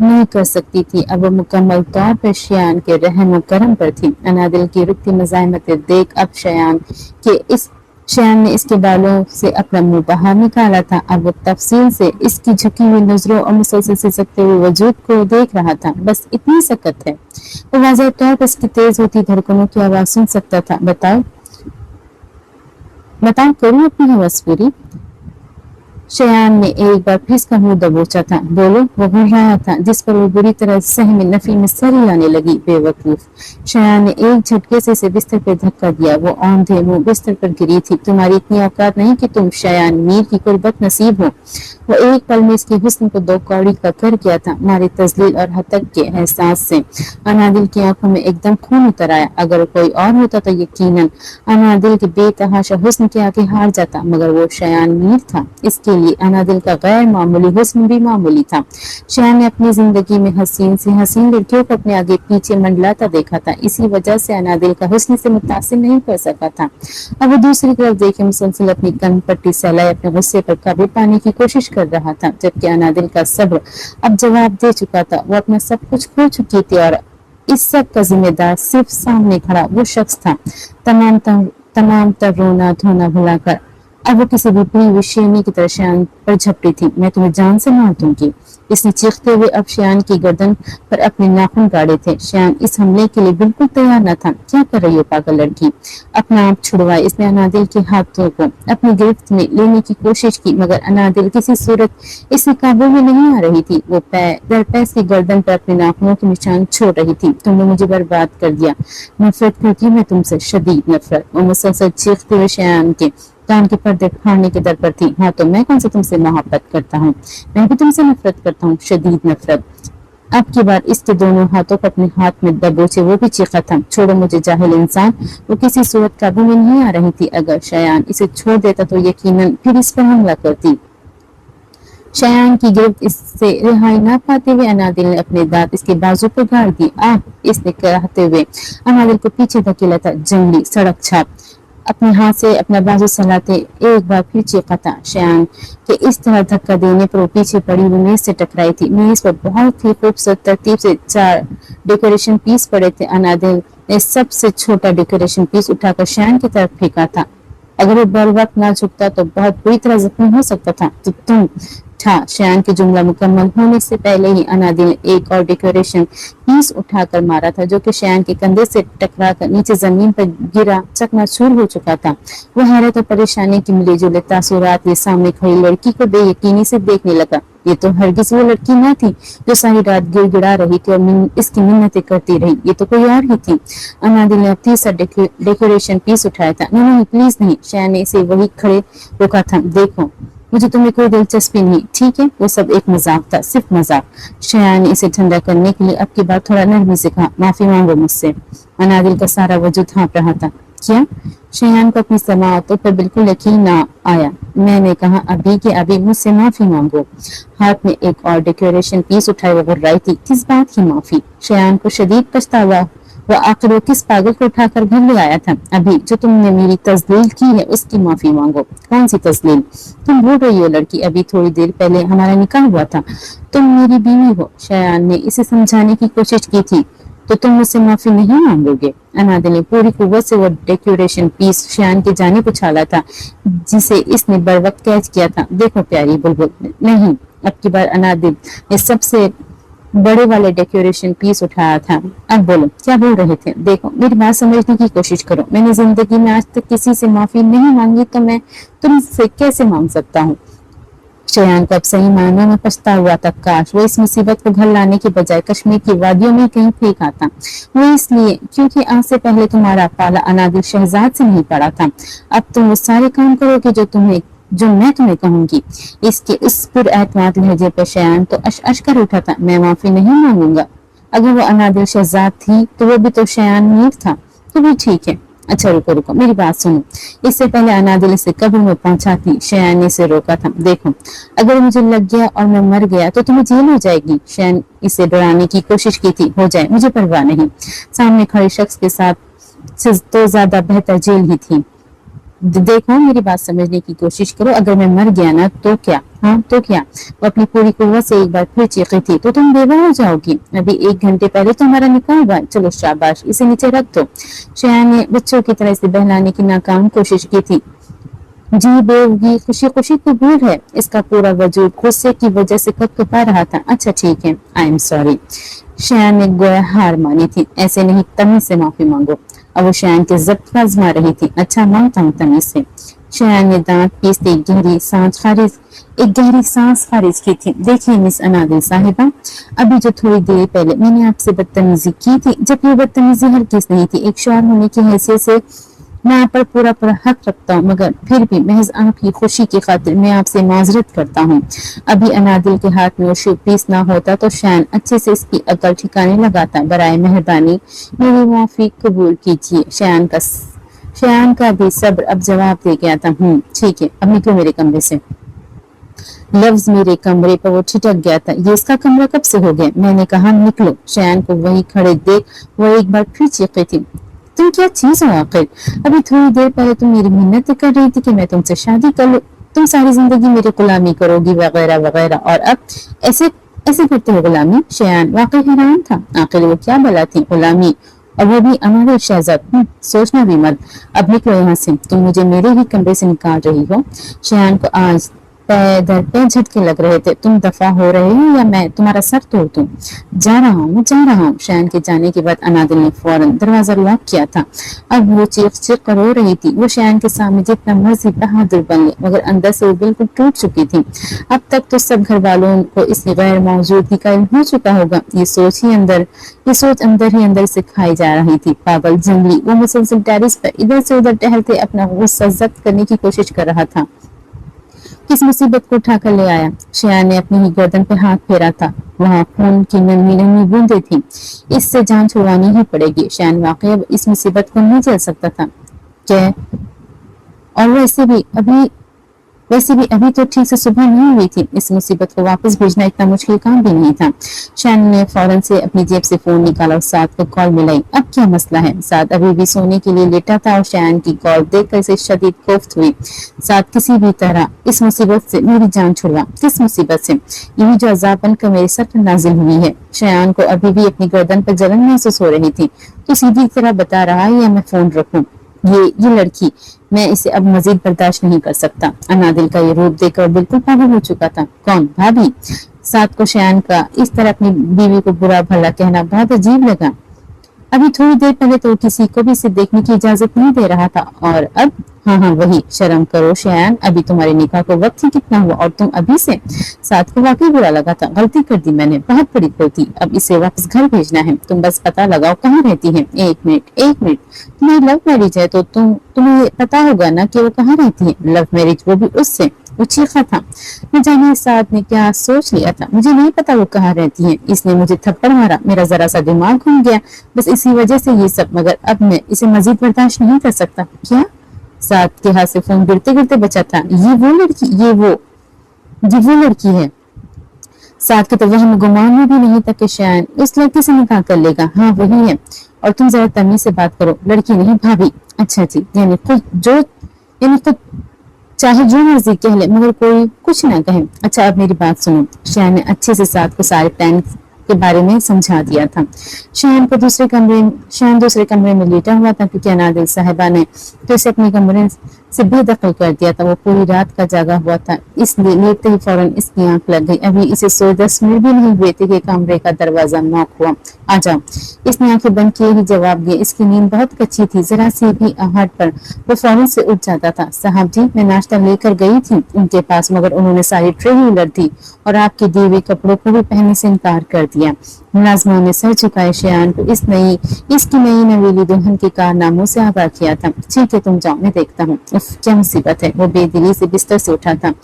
नहीं कर सकती थी। अब वो मुकम्मल तौर पर शयान के रहम करम पर थी। अनादिल की रुकती मज़ाहमतें देख अब शयान ने इसके बालों से अपना मुंह बाहर निकाला था। अब वो तफसील से इसकी झुकी हुई नजरों और मुसलसल सिसकते हुए वजूद को देख रहा था। बस इतनी सकत है। वो वाज़ेह तौर पर इसकी तेज होती धड़कनों की आवाज सुन सकता था। बताओ बताओ, करूँ अपनी हवस पूरी। शयान ने एक बार फिर इसका मुंह दबोचा था। बोलो। वो घुर रहा था, जिस पर वो बुरी तरह सहमी नफी में सर हिलाने लगी। बेवकूफ। शयान ने एक झटके से इसे बिस्तर पर धक्का दिया। वो औंधे मुंह बिस्तर पर गिरी थी। तुम्हारी इतनी औकात नहीं कि तुम शयान मीर की कुर्बत नसीब हो। वो एक पल में इसकी हुस्न को दो कौड़ी का कर गया था। मारे तजलील और हतक के एहसास से अनादिल की आंखों में एकदम खून उतर आया। अगर कोई और होता तो यकीनन अनादिल के बेतहाशा हुस्न के आगे हार जाता, मगर वो शयान मीर था। इसके लिए अनादिल का गैर मामूली हुस्न भी मामूली था। शयान ने अपनी जिंदगी में हसीन से हसीन लड़कियों को अपने आगे पीछे मंडलाता देखा था। इसी वजह से अनादिल का हुस्न से मुतासिर नहीं कर सका था। अब वो दूसरी तरफ देखे मुसलसल अपनी कन पट्टी सहलाए अपने गुस्से पर काबू पाने की कोशिश कर रहा था, जबकि अनादिल का सब्र अब जवाब दे चुका था। वो अपना सब कुछ खो चुकी थी और इस सब का जिम्मेदार सिर्फ सामने खड़ा वो शख्स था। तमाम तर रोना धोना भुलाकर अब वो किसी विपरीत विषयनी की तरह शयान पर झपटी थी। मैं तुम्हें जान से मार दूंगी। इसने चीखते हुए अब शयान की गर्दन पर अपने नाखून गाड़े थे। शयान इस हमले के लिए बिल्कुल तैयार न था। क्या कर रही हो पागल लड़की। अपना आप छुड़वाए इसने अनादिल के हाथों को अपनी गिरफ्त में लेने की कोशिश की, मगर अनादिल किसी सूरत इसके काबू में नहीं आ रही थी। वो दरपेश की गर्दन पर अपने नाखूनों के निशान छोड़ रही थी। तुमने मुझे बर्बाद कर दिया। नफरत करती हूँ मैं तुमसे, शदीद नफरत। वो मुसलसल चीखते हुए शयान के कान के पर्दे फाड़ने के दर पर थी। हाँ तो मैं कौन सा तुमसे मोहब्बत करता हूँ, मैं भी तुमसे नफरत करता हूँ, शदीद नफरत। अब की बार इसके दोनों हाथों को अपने हाथ में दबोचे वो भी चीखा था। छोड़ो मुझे जाहिल इंसान। वो किसी सूरत काबू में नहीं आ रही थी। अगर शयान इसे छोड़ देता तो यकीनन फिर इस पर हमला करती। शयान की गिरफ्त इससे रिहाई न पाते हुए अनादिल ने अपने दांत इसके बाजू पर गाड़ दिए। इसने कहते हुए अनादिल को पीछे धकेला था। जंगली सड़क छाप। अपने हाथ से अपना बाजू सहलाते एक बार फिर चीखा था। शयान के इस तरह धक्का देने पर वो पीछे पड़ी हुई मेज से टकराई थी। मेज पर बहुत ही खूबसूरत तरतीब से 4 डेकोरेशन पीस पड़े थे। अनादिल ने सबसे छोटा डेकोरेशन पीस उठाकर शयान की तरफ फेंका था। अगर वो बर वक्त ना झुकता तो बहुत बुरी तरह जख्मी हो सकता था। तो तुम था। शयान के जुमला मुकम्मल होने से पहले ही अनादिल ने एक और डेकोरेशन पीस उठाकर मारा था, जो कि शयान के कंधे से टकराकर नीचे जमीन पर गिरा चकनाचूर हो चुका था। वो हैरत और परेशानी की मिली जुले तासुरात ये सामने खड़ी लड़की को बेयकीनी से देखने लगा। ये तो हरगिज वो लड़की न थी जो सारी रात गिड़गिड़ा रही थी और इसकी मिन्नतें करती रही। ये तो कोई और ही थी। अनादिल ने अब तीसरा डेकोरेशन पीस उठाया था। नहीं प्लीज नहीं। शयान ने इसे वही खड़े रोका था। देखो मुझे तुम्हें कोई दिलचस्पी नहीं, ठीक है। वो सब एक मजाक था, सिर्फ मजाक। शयान ने इसे ठंडा करने के लिए अब की बार थोड़ा नरमी से कहा, माफी मांगो मुझसे। अनादिल का सारा वजूद हाँप रहा था। क्या? शयान को अपनी समाअतों पर बिल्कुल यकीन ना आया। मैंने कहा अभी के अभी मुझसे माफी मांगो। हाथ में एक और डेकोरेशन पीस उठाए वो गुर्राई थी। किस बात की माफी? शयान को शदीद पछतावा वो आखिर वो किस पागल को उठाकर घर ले आया था। अभी जो तुमने मेरी तजलील की है उसकी माफी मांगो। कौन सी तजलील? तुम भूल रही हो लड़की, अभी थोड़ी देर पहले हमारा निकाह हुआ था। तुम मेरी बीवी हो। शयान ने इसे समझाने की कोशिश की थी। तो तुम मुझसे माफी नहीं मांगोगे? अनादिल ने पूरी कुव्वत से वो डेकोरेशन पीस शयान की जानिब उछाला था, जिसे इसने बर वक्त कैच किया था। देखो प्यारी बुलबुल, नहीं। अब की बार अनादिल ने सबसे बड़े वाले डेकोरेशन पीस उठाया था। अब बोलो क्या बोल रहे थे? देखो मेरी बात समझने की कोशिश करो। मैंने जिंदगी में आज तक किसी से माफी नहीं मांगी, तो मैं तुमसे कैसे मांग सकता हूँ? शयान को अब सही मायनों में पछता हुआ था, काश वो इस मुसीबत को घर लाने के बजाय कश्मीर की वादियों में कहीं फेंक आता। वो इसलिए क्योंकि आज से पहले तुम्हारा पाला अनादिल शहजाद से नहीं पड़ा था। अब तुम वो सारे काम करोगे जो मैं तुम्हें कहूंगी। इसके उस पुरएतमाद लहजे पर शयान तो अश कर उठा था, मैं माफी नहीं मांगूंगा। अगर वो अनादिल शहजाद थी तो वो भी तो शयान मीर था। तो भी ठीक है। अच्छा रुको मेरी बात सुनो। इससे पहले अनादिल इसे कब्र में पहुंचाती, शयान ने इसे रोका था। देखो, अगर मुझे लग गया और मैं मर गया तो तुम्हें जेल हो जाएगी। शयान इसे डराने की कोशिश की थी। हो जाए, मुझे परवाह नहीं। सामने खड़े शख्स के साथ तो ज्यादा बेहतर जेल ही थी। देखो, मेरी बात समझने की कोशिश करो। अगर मैं मर गया ना तो क्या? हाँ तो क्या? वो अपनी पूरी कुव्वत से एक बार फिर चीखी थी। तो तुम बेवा हो जाओगी। अभी 1 घंटे पहले तो हमारा निकाह हुआ। चलो शाबाश, इसे नीचे रख दो। शयान ने बच्चों की तरह इसे बहलाने की नाकाम कोशिश की थी। जी बेवगी खुशी खुशी कबूल है। इसका पूरा वजूद गुस्से की वजह से कपकपा रहा था। अच्छा ठीक है, आई एम सॉरी। शयान ने गोया हार मानी थी। ऐसे नहीं, तमीज से माफी मांगो। अब वो शयान के जब्त पर आजमा रही थी। अच्छा, मांगता हूँ तमीज से। शयान ने दांत पीसते एक गहरी सांस खारिज की थी। देखिए मिस अनादिल साहिबा, अभी जो थोड़ी देर पहले मैंने आपसे बदतमीजी की थी, जब ये बदतमीजी हरगिज नहीं थी। एक शौहर होने की हैसियत से मैं आप पर पूरा हक रखता हूँ, मगर फिर भी महज आपकी खुशी की खातिर मैं आपसे माजरत करता हूँ। अभी अनादिल के हाथ में वो शोपीस ना होता तो शयान अच्छे से इसकी अकल ठिकाने लगाता। बराए मेहरबानी मेरी माफी कबूल कीजिए। शयान का भी सब्र अब जवाब दे गया था। ठीक है, अब निकलो मेरे कमरे से। लफ्ज मेरे कमरे पर वो ठिठक गया था। ये इसका कमरा कब से हो गया? मैंने कहा निकलो। शयान को वही खड़े देख वो एक बार फिर चीखी थी। तुम क्या चीज हो आखिर? अभी थोड़ी देर पहले तुम मेरी मिन्नत कर रही थी कि मैं तुमसे शादी कर लूं, तुम सारी जिंदगी मेरी गुलामी करोगी वगैरह वगैरह, और अब ऐसे ऐसे करते हो गुलामी। शयान वाकई हैरान था। आखिर वो क्या भला थी गुलामी, और वो भी अनादिल शहजाद। सोचना भी मत। अब निकलो यहाँ से। तुम मुझे मेरे ही कमरे से निकाल रही हो। शयान को आज दर पे झटके लग रहे थे। तुम दफा हो रहे हो या मैं तुम्हारा सर तोड़ दूं? जा रहा हूँ। शयान के जाने के बाद अनादिल ने फौरन दरवाजा लॉक किया था। अब वो चीख कर रो रही थी। वो शयान के सामने जितना मर्जी बहादुर बन ले, मगर अंदर से वो बिल्कुल टूट चुकी थी। अब तक तो सब घर वालों को इसकी गैर मौजूदगी का इल्म हो चुका होगा। ये सोच अंदर ही अंदर से खाई जा रही थी। पागल जंगली वो मुसलसल टेरिस पर इधर से उधर टहलते अपना गुस्सा जब्त करने की कोशिश कर रहा था। किस मुसीबत को उठाकर ले आया? शयान ने अपनी ही गर्दन पे हाथ फेरा था। वहाँ खून की नन्ही नन्ही बूंदें थी। इससे जान छुड़वानी ही पड़ेगी। शयान वाकई इस मुसीबत को नहीं झेल सकता था। क्या? और वैसे भी अभी तो ठीक से सुबह नहीं हुई थी। इस मुसीबत को वापस भेजना इतना मुश्किल काम भी नहीं था। शयान ने फौरन से अपनी जेब से फोन निकाला और साद को कॉल मिलाई। अब क्या मसला है? साद अभी भी सोने के लिए लेटा था और शयान की कॉल देखकर इसे शदीद कोफ्त हुई। साद, किसी भी तरह इस मुसीबत से मेरी जान छुड़वा। किस मुसीबत से? यही जो अजाब बनकर मेरे सर पर नाजिल हुई है। शयान को अभी भी अपनी गर्दन पर जलन महसूस हो रही थी। तो सीधी तरह बता रहा है या मैं फोन रखूं? ये लड़की, मैं इसे अब मजीद बर्दाश्त नहीं कर सकता। अनादिल का ये रूप देखकर बिल्कुल पागल हो चुका था। कौन? भाभी? साद को शयान का इस तरह अपनी बीवी को बुरा भला कहना बहुत अजीब लगा। अभी थोड़ी देर पहले तो किसी को भी इसे देखने की इजाजत नहीं दे रहा था, और अब हाँ वही। शर्म करो शयान, अभी तुम्हारे निकाह को वक्त ही कितना हुआ और तुम अभी से? साथ को वाकई बुरा लगा था। गलती कर दी मैंने, बहुत बड़ी गलती। अब इसे वापस घर भेजना है। तुम बस पता लगाओ कहाँ रहती है। एक मिनट। तुम्हारी लव मैरिज है तो तुम्हें पता होगा ना कि वो कहाँ रहती है। लव मैरिज, वो भी उससे? वो चीखा था। न जाने साथ ने क्या सोच लिया था। मुझे नहीं पता वो कहाँ रहती है। इसने मुझे थप्पड़ मारा, मेरा जरा सा दिमाग घूम गया, बस इसी वजह से ये सब। मगर अब मैं इसे मजीद बर्दाश्त नहीं कर सकता। क्या? साथ के हाथ से फोन गिरते गिरते बचा था। ये वो लड़की है। साथ के तो वह गुमान में भी नहीं था कि शयान उस लड़की से निकाह कर लेगा। हाँ वही है। और तुम जरा तमीज से बात करो। लड़की नहीं, भाभी। अच्छा जी, यानी खुद चाहे जो मर्जी कह ले, मगर कोई कुछ ना कहे। अच्छा अब मेरी बात सुनो। शयान ने अच्छे से साथ को सारे प्लान के बारे में समझा दिया था। शयान दूसरे कमरे में लेटा हुआ था क्योंकि अनादिल साहिबा ने तो इसे अपने कमरे से बेदखल कर दिया था। वो पूरी रात का जागा हुआ था, इसलिए लेटते ही फौरन इसकी आंख लग गई। अभी इसे सोए 10 मिनट भी नहीं हुए थे कि कमरे का दरवाजा नॉक हुआ। आ जाओ। इसने आंखें बंद किए ही जवाब दिया। इसकी नींद बहुत कच्ची थी, जरा सी भी आहट पर वो फौरन से उठ जाता था। साहब जी, मैं नाश्ता लेकर गई थी उनके पास, मगर उन्होंने सारी ट्रे ही उलट दी और आपके दिए हुए कपड़ों को भी पहनने से इनकार कर दिया। मुलाजमा ने सर झुकाए शयान को इसकी नई नवेली दुल्हन के कारनामों से आगाह किया था। ठीक है, तुम जाओ, मैं देखता हूँ। क्या मुसीबत है। वो बेदिली से बिस्तर से उठा था।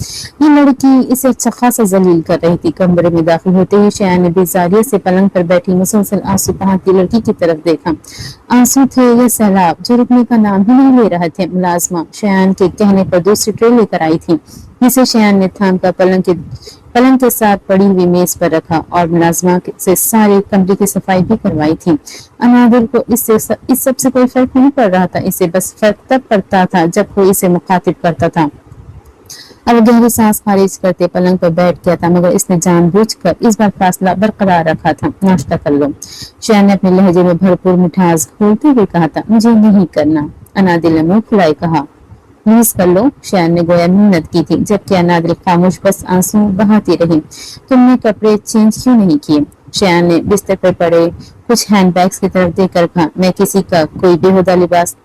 ये लड़की इसे अच्छा खासा जलील कर रही थी। कमरे में दाखिल होते ही शयान ने बेजारियत से पलंग पर बैठी मुसलसल आंसू बहाती लड़की की तरफ देखा। आंसू थे या सैलाब जो रुकने का नाम ही नहीं ले रहे थे। मुलाजमा शयान के कहने पर दूसरी ट्रे लेकर आई थी, जिसे शयान ने थाम कर पलंग के साथ पड़ी हुई मेज पर रखा और मुलाजमा से सारे कमरे की सफाई भी करवाई थी। अनादिल को इस सब से कोई फर्क नहीं पड़ रहा था। इसे बस फर्क तब पड़ता था जब कोई इसे मुखातिब करता था। अब गहरी सांस खारिज करते पलंग पर बैठ गया था, मगर इसने जानबूझकर इस बार फासला बरकरार रखा था। नाश्ता कर लो। शयान ने अपने लहजे में भरपूर मिठास घोलते हुए कहा था। मुझे नहीं करना। अनादिल ने मुंह फुलाए कहा। प्लीज कर लो। शयान ने गोया मिन्नत की थी, जबकि अनादिल खामोश बस आंसू बहाती रही। तुमने कपड़े चेंज क्यों नहीं किए? शयान ने बिस्तर पर पड़े कुछ हैंडबैग्स की तरफ देखकर कहा। मैं किसी का कोई बेहुदा लिबास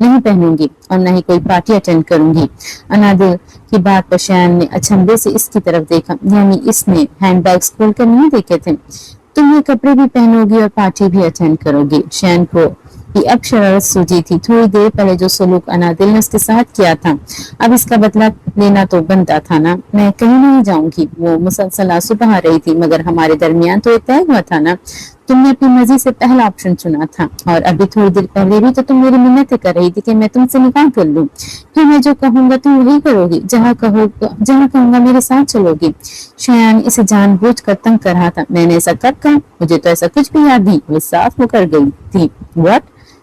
नहीं पहनूंगी और न ही कोई पार्टी अटेंड करूंगी। अनादिल की बात पर शयान ने अचंभे से इसकी तरफ देखा, यानी इसने हैंडबैग्स खोलकर नहीं देखे थे। तुम ये कपड़े भी पहनोगी और पार्टी भी अटेंड करोगी। शयान को कि अब शरारत सूझी थी। थोड़ी देर पहले जो सलूक अनादिल ने उसके साथ किया था, अब इसका बदला लेना तो बनता था ना। मैं कहीं नहीं जाऊंगी। वो मुसलसल आंसू बहा रही थी। मगर हमारे दरमियान तो तय हुआ था ना। तुमने अपनी मर्जी से पहला ऑप्शन चुना था और अभी थोड़ी देर पहले भी तो तुम मेरी मिन्नतें कर रही थी कि मैं तुमसे निकाह कर लूं। फिर मैं जो कहूंगा तुम वही करोगी। जहाँ कहूंगा मेरे साथ चलोगी। शयान इसे जानबूझकर तंग कर रहा था। मैंने ऐसा कब कहा? मुझे तो ऐसा कुछ भी याद नहीं। वो साफ होकर गई थी। व्हाट?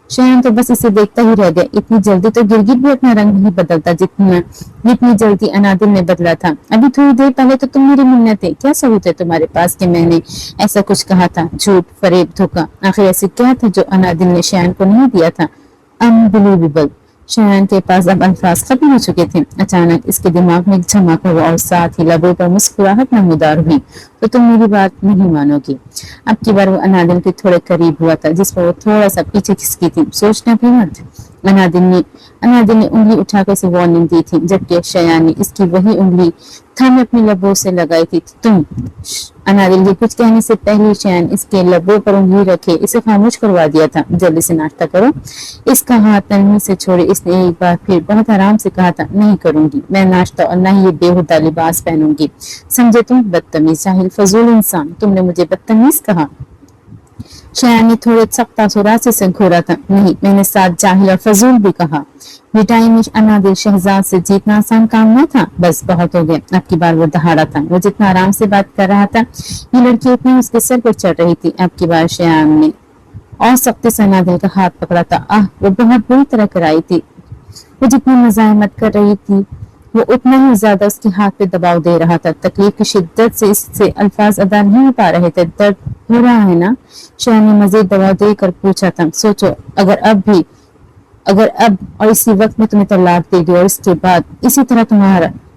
शयान तो बस इसे देखता ही रह गया। इतनी जल्दी तो गिरगिट भी अपना रंग नहीं बदलता जितनी जल्दी अनादिल ने बदला था। अभी थोड़ी देर पहले तो तुम मेरी मिन्नतें, क्या सबूत है तुम्हारे पास कि मैंने ऐसा कुछ कहा था? झूठ, फरेब, धोखा। आखिर ऐसे क्या था जो अनादिल ने शयान को नहीं दिया था? अनबिलीवेबल। शयान के पास अब अल्फाज खत्म हो चुके थे। अचानक इसके दिमाग में एक झमक हुआ और साथ ही लबों पर मुस्कुराहट नमूदार हुई। तो तुम मेरी बात नहीं मानोगी। अब की बार वो अनादिल के थोड़े करीब हुआ था, जिस पर वो थोड़ा सा पीछे खिसकी थी। सोचना भी मत। अनादिल ने उंगली उठाकर उसे वार्निंग दी थी, जबकि शयान ने इसकी वही उंगली थामे अपनी लबों से लगाई थी। तुम। अनादिल के कुछ कहने से पहले शयान इसके लबों पर उंगली रखे इसे खामोश करवा दिया था। जल्दी से नाश्ता करो। इसका हाथ नरमी से छोड़े इसने एक बार फिर बहुत आराम से कहा था। नहीं करूंगी मैं नाश्ता और न ही ये बेहुदा लिबास पहनूंगी। समझे तुम? बदतमीज, जाहिल, फजूल इंसान। तुमने मुझे बदतमीज कहा। शयान ने थोड़े सख्त तासुरात से घूरा था। नहीं, मैंने साथ जाहिल और फजूल भी कहा। मिठाई में अनादिल शहजाद से जीतना आसान काम न था। बस बहुत हो गया। अब की बार वो दहाड़ा था। वो जितना आराम से बात कर रहा था, ये लड़की उतनी उसके सर पर चढ़ रही थी। अब की बार शयान ने और सख्ती से अनादिल का हाथ पकड़ा था। वो बहुत बुरी तरह कराई थी। वो जितनी मज़ाहमत कर रही थी, वो उतना ही ज्यादा उसके हाथ पे दबाव दे रहा था। तकलीफ की शिद्दत से इससे अल्फाज अदा नहीं हो पा रहे थे। दर्द हो रहा है ना? शयान ने मजीद दबाव देकर पूछा था। सोचो, अगर अब और इसी वक्त में तुम्हें तलाक दे दूं और इसके बाद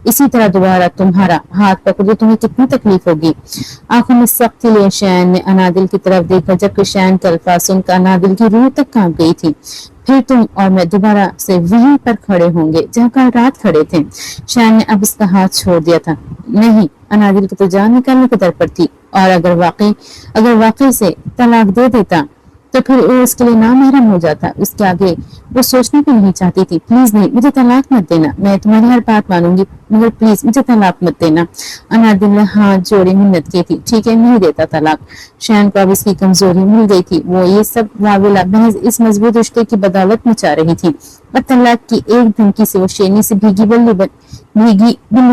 इसी तरह दोबारा तुम्हारा हाथ पकड़ो, तुम्हें कितनी तकलीफ होगी। आंखों में सख्ती लिए शयान ने अनादिल की तरफ देखा, जबकि शयान के अल्फाज सुनकर अनादिल की रूह तक कांप गई थी। फिर तुम और मैं दोबारा से वहीं पर खड़े होंगे जहाँ कल रात खड़े थे। शयान ने अब उसका हाथ छोड़ दिया था। नहीं, अनादिल की तो जान निकालने की दर पर थी, और अगर वाकई से तलाक दे देता तो फिर वो उसके लिए नामहरम हो जाता। उसके आगे वो सोचना भी नहीं चाहती थी। प्लीज नहीं, मुझे तलाक मत देना। मैं तुम्हारी हर बात मानूंगी, मगर प्लीज मुझे तलाक मत देना। अनादिल ने हाथ जोड़े मिन्नत की थी। ठीक है, नहीं देता तलाक। शयान को अब इसकी कमजोरी मिल गई थी। वो ये सब वाविला महज इस मजबूत रिश्ते की बदौलत मचा रही थी। अब तलाक की एक धमकी से वो शेरनी से भीगी बिल्ली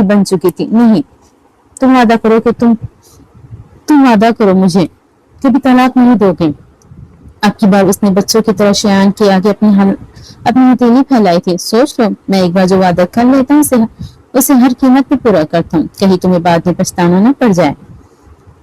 बन चुकी थी। नहीं, तुम वादा करो मुझे कभी तलाक नहीं दोगे। अब की बार उसने बच्चों की तरह शयान के आगे अपनी हथेली फैलाई थी। सोच लो, मैं एक बार जो वादा कर लेता हूँ उसे हर कीमत पे पूरा करता हूँ। कहीं तुम्हें बाद में पछताना न पड़ जाए।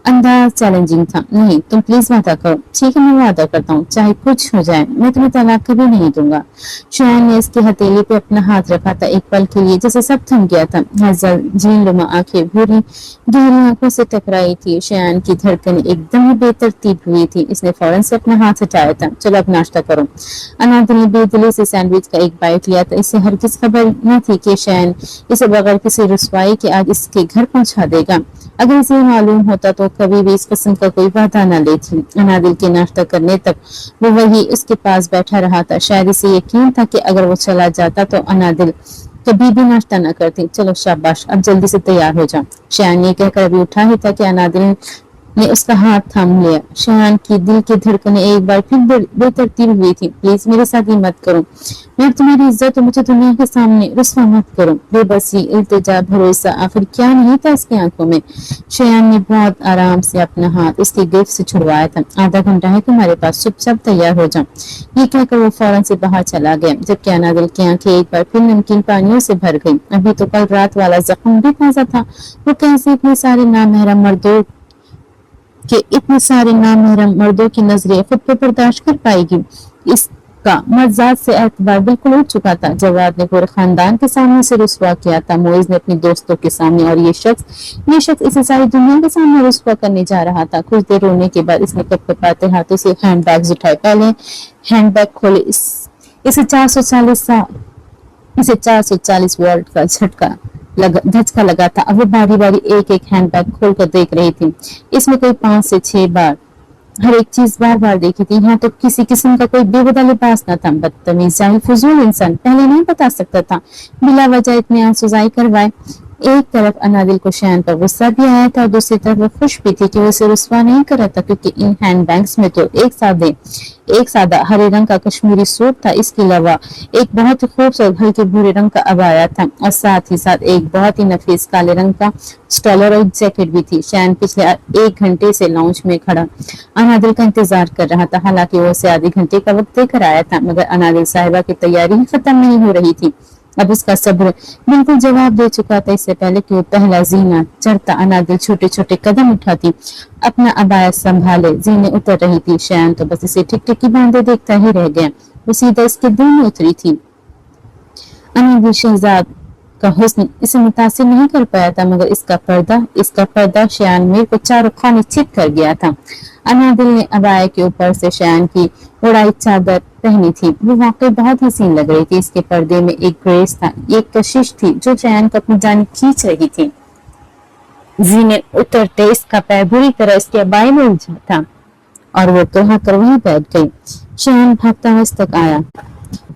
अंदाज चैलेंजिंग था। नहीं, तुम प्लीज वादा करो। ठीक है, मैं वादा करता हूँ, चाहे कुछ हो जाए मैं तुम्हें तलाक कभी नहीं दूंगा। शयान ने इसकी हथेली पे अपना हाथ रखा था। एक पल के लिए जैसे सब थम गया था। हजल झीलनुमा आंखें भूरी गहरी आंखों से टकराई थी। शयान की धड़कन एकदम ही बेतरतीब हुई थी। इसने फौरन से अपना हाथ हटाया था। चलो अब नाश्ता करो। अनादिल ने बेदिली से सैंडविच का एक बाइट लिया था। इसे हरगिज खबर न थी कि शयान इसे बगैर किसी रुसवाई के आज इसके घर पहुंचा देगा। अगर इसे मालूम होता तो कभी भी इस किस्म का कोई वादा न लेती। अनादिल के नाश्ता करने तक वो वही उसके पास बैठा रहा था। शायद इसे यकीन था कि अगर वो चला जाता तो अनादिल कभी भी नाश्ता न करती। चलो शाबाश, अब जल्दी से तैयार हो जाओ। शयान ये कहकर अभी उठा ही था कि अनादिल ने उसका हाथ थाम लिया। शयान की दिल की धड़कनें एक बार फिर बेतरतीब हुई थी। प्लीज मेरे साथ ये मत करो। मैं तुम्हारी इज्जत मुझे दुनिया के सामने रुस्वा मत करो। बेबसी, इल्तिजा, भरोसा, आखिर क्या नहीं था इसकी आंखों में। शयान ने बहुत आराम से अपना हाथ उसकी गिरफ्त से छुड़वाया था। आधा घंटा है तुम्हारे पास, चुपचाप तैयार हो जाओ। ये कहकर वो फौरन से बाहर चला गया। जबकि अनादिल की आंखें एक बार फिर नमकीन पानियों से भर गई। अभी तो कल रात वाला जख्म भी ताजा था। वो कैसे इतने सारे नामहरम मर्दों कि इतने सारे नामहरम मर्दों की नजरें खुद पे बर्दाश्त कर पाएगी। इसका मर्जात से एतबार बिल्कुल उठ चुका था। जवाद ने पूरे खानदान के सामने से रुस्वा किया था, मोइज ने अपने दोस्तों के सामने, और ये शख्स इसे सारी दुनिया के सामने रुस्वा करने जा रहा था। कुछ देर रोने के बाद इसने कपकपाते हाथों से हैंड बैग उठाए। पहले हैंड बैग खोले। इसे 440 वोल्ट का धचका लगा था। अब वो बारी बारी एक एक हैंड बैग खोल कर देख रही थी। इसमें कोई 5 से 6 बार हर एक चीज बार बार देखी थी। यहाँ तो किसी किस्म का कोई बेहुदा लिबास न था। बदतमीज, जाहिल, फजूल इंसान पहले नहीं बता सकता था बिला वजह इतने आंसू जाई करवाए। एक तरफ अनादिल को शयान पर गुस्सा भी आया था और दूसरी तरफ वो खुश भी थी कि वो इसे रुस्वा नहीं कर रहा था, क्योंकि इन हैंड बैग्स में तो एक सादा हरे रंग का कश्मीरी सूट था। इसके अलावा एक बहुत ही खूबसूरत हल्के भूरे रंग का अबाया था और साथ ही साथ एक बहुत ही नफीस काले रंग का स्टॉलर और जैकेट भी थी। शयान पिछले 1 घंटे से लाउंज में खड़ा अनादिल का इंतजार कर रहा था। हालांकि वो उसे आधे घंटे का वक्त देकर आया था, मगर अनादिल साहिबा की तैयारी ही खत्म नहीं हो रही थी। अब उसका सब्र बिल्कुल जवाब दे चुका था। इससे पहले कि वो पहला जीना चढ़ता, अनादिल छोटे छोटे कदम उठाती, अपना अबाया संभाले जीने उतर रही थी। शयान तो बस इसे टिकटिकी बांधे देखता ही रह गया। वो सीधा इसके दिल में उतरी थी। अनादिल शहजाद का हुस्न इसे मुतासिर नहीं कर पाया था, मगर इसका पर्दा शयान मीर को चारों खाने चित कर गया था। अनादिल ने अबाया के ऊपर से शयान की उड़ाई चादर पहनी थी। वो वाकई बहुत हसीन लग रही थी। इसके पर्दे में एक ग्रेस था, एक कशिश थी जो शयान को अपनी जानिब खींच रही थी। जीने उतरते इसका पैर बुरी तरह इसके अबाए में उलझा था और वो तोहा कर वहीं बैठ गई। शयान भागता हुआ इस तक आया।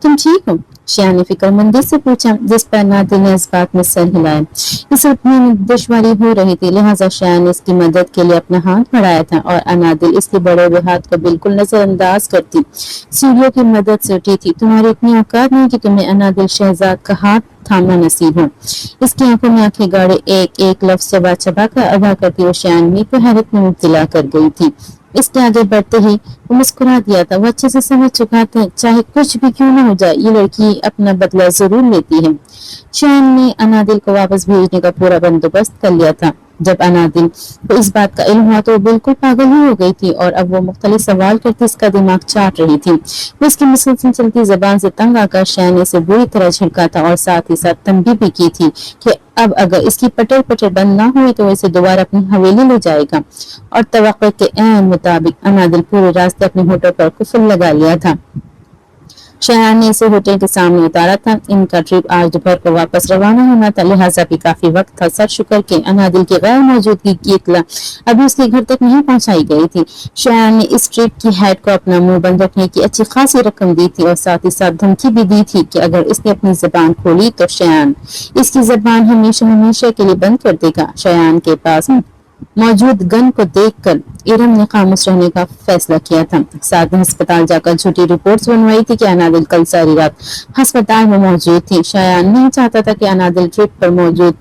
तुम ठीक हो? शयान ने फिक्रमंदी से पूछा, जिस पर अनादिल ने इस बात में सर हिलाया। इस उठने में दुश्वारी हो रही थी, लिहाजा शयान ने इसकी मदद के लिए अपना हाथ बढ़ाया था और अनादिल इसके बड़े हुए हाथ को बिल्कुल नजरअंदाज करती सीढ़ियों की मदद से उठी थी। तुम्हारी इतनी औकात नहीं कि तुम्हें अनादिल शहजाद का हाथ थामना नसीब हो। इसकी आंखों में आंखें गाड़े एक एक लफ्ज चबा चबा कर अदा करती वो शयान मीर को हैरत में मुब्तला कर गई थी। इसके आगे बढ़ते ही वो मुस्कुरा दिया था। वो अच्छे से समझ चुका था चाहे कुछ भी क्यों ना हो जाए, ये लड़की अपना बदला जरूर लेती है। शयान ने अनादिल को वापस भेजने का पूरा बंदोबस्त कर लिया था। जब अनादिल को इस बात का इल्म हुआ तो वो बिल्कुल पागल ही हो गई थी और अब वो मुख्तलिफ सवाल करती इसका दिमाग चाट रही थी। वो इसकी मुसलसल चलती जबान से तंग आकर शयान ने इसे बुरी तरह झिड़का था और साथ ही साथ तंबी भी की थी कि अब अगर इसकी पटर पटर बंद ना हुई तो इसे दोबारा अपनी हवेली ले जाएगा। और तवक्को के ऐन मुताबिक अनादिल पूरे रास्ते अपने होटल पर कुफल लगा लिया था। शयान ने इसे होटल के सामने उतारा था। इनका ट्रिप आज दोपहर को वापस रवाना होना था, लिहाजा भी काफी वक्त था। सर शुक्र के अनादिल की गैर मौजूदगी की इत्तला अभी उसके घर तक नहीं पहुंचाई गई थी। शयान ने इस ट्रिप की हेड को अपना मुंह बंद रखने की अच्छी खासी रकम दी थी और साथ ही साथ धमकी भी दी थी कि अगर इसने अपनी जबान खोली तो शयान इसकी जबान हमेशा हमेशा के लिए बंद कर देगा। शयान के पास मौजूद गन को देखकर इरम ने खामोश रहने का फैसला किया था। साथ में अस्पताल जाकर झूठी रिपोर्ट्स बनवाई थी कि अनादिल कल सारी रात अस्पताल में मौजूद थी। शयान नहीं चाहता था कि अनादिल ट्रिप पर मौजूद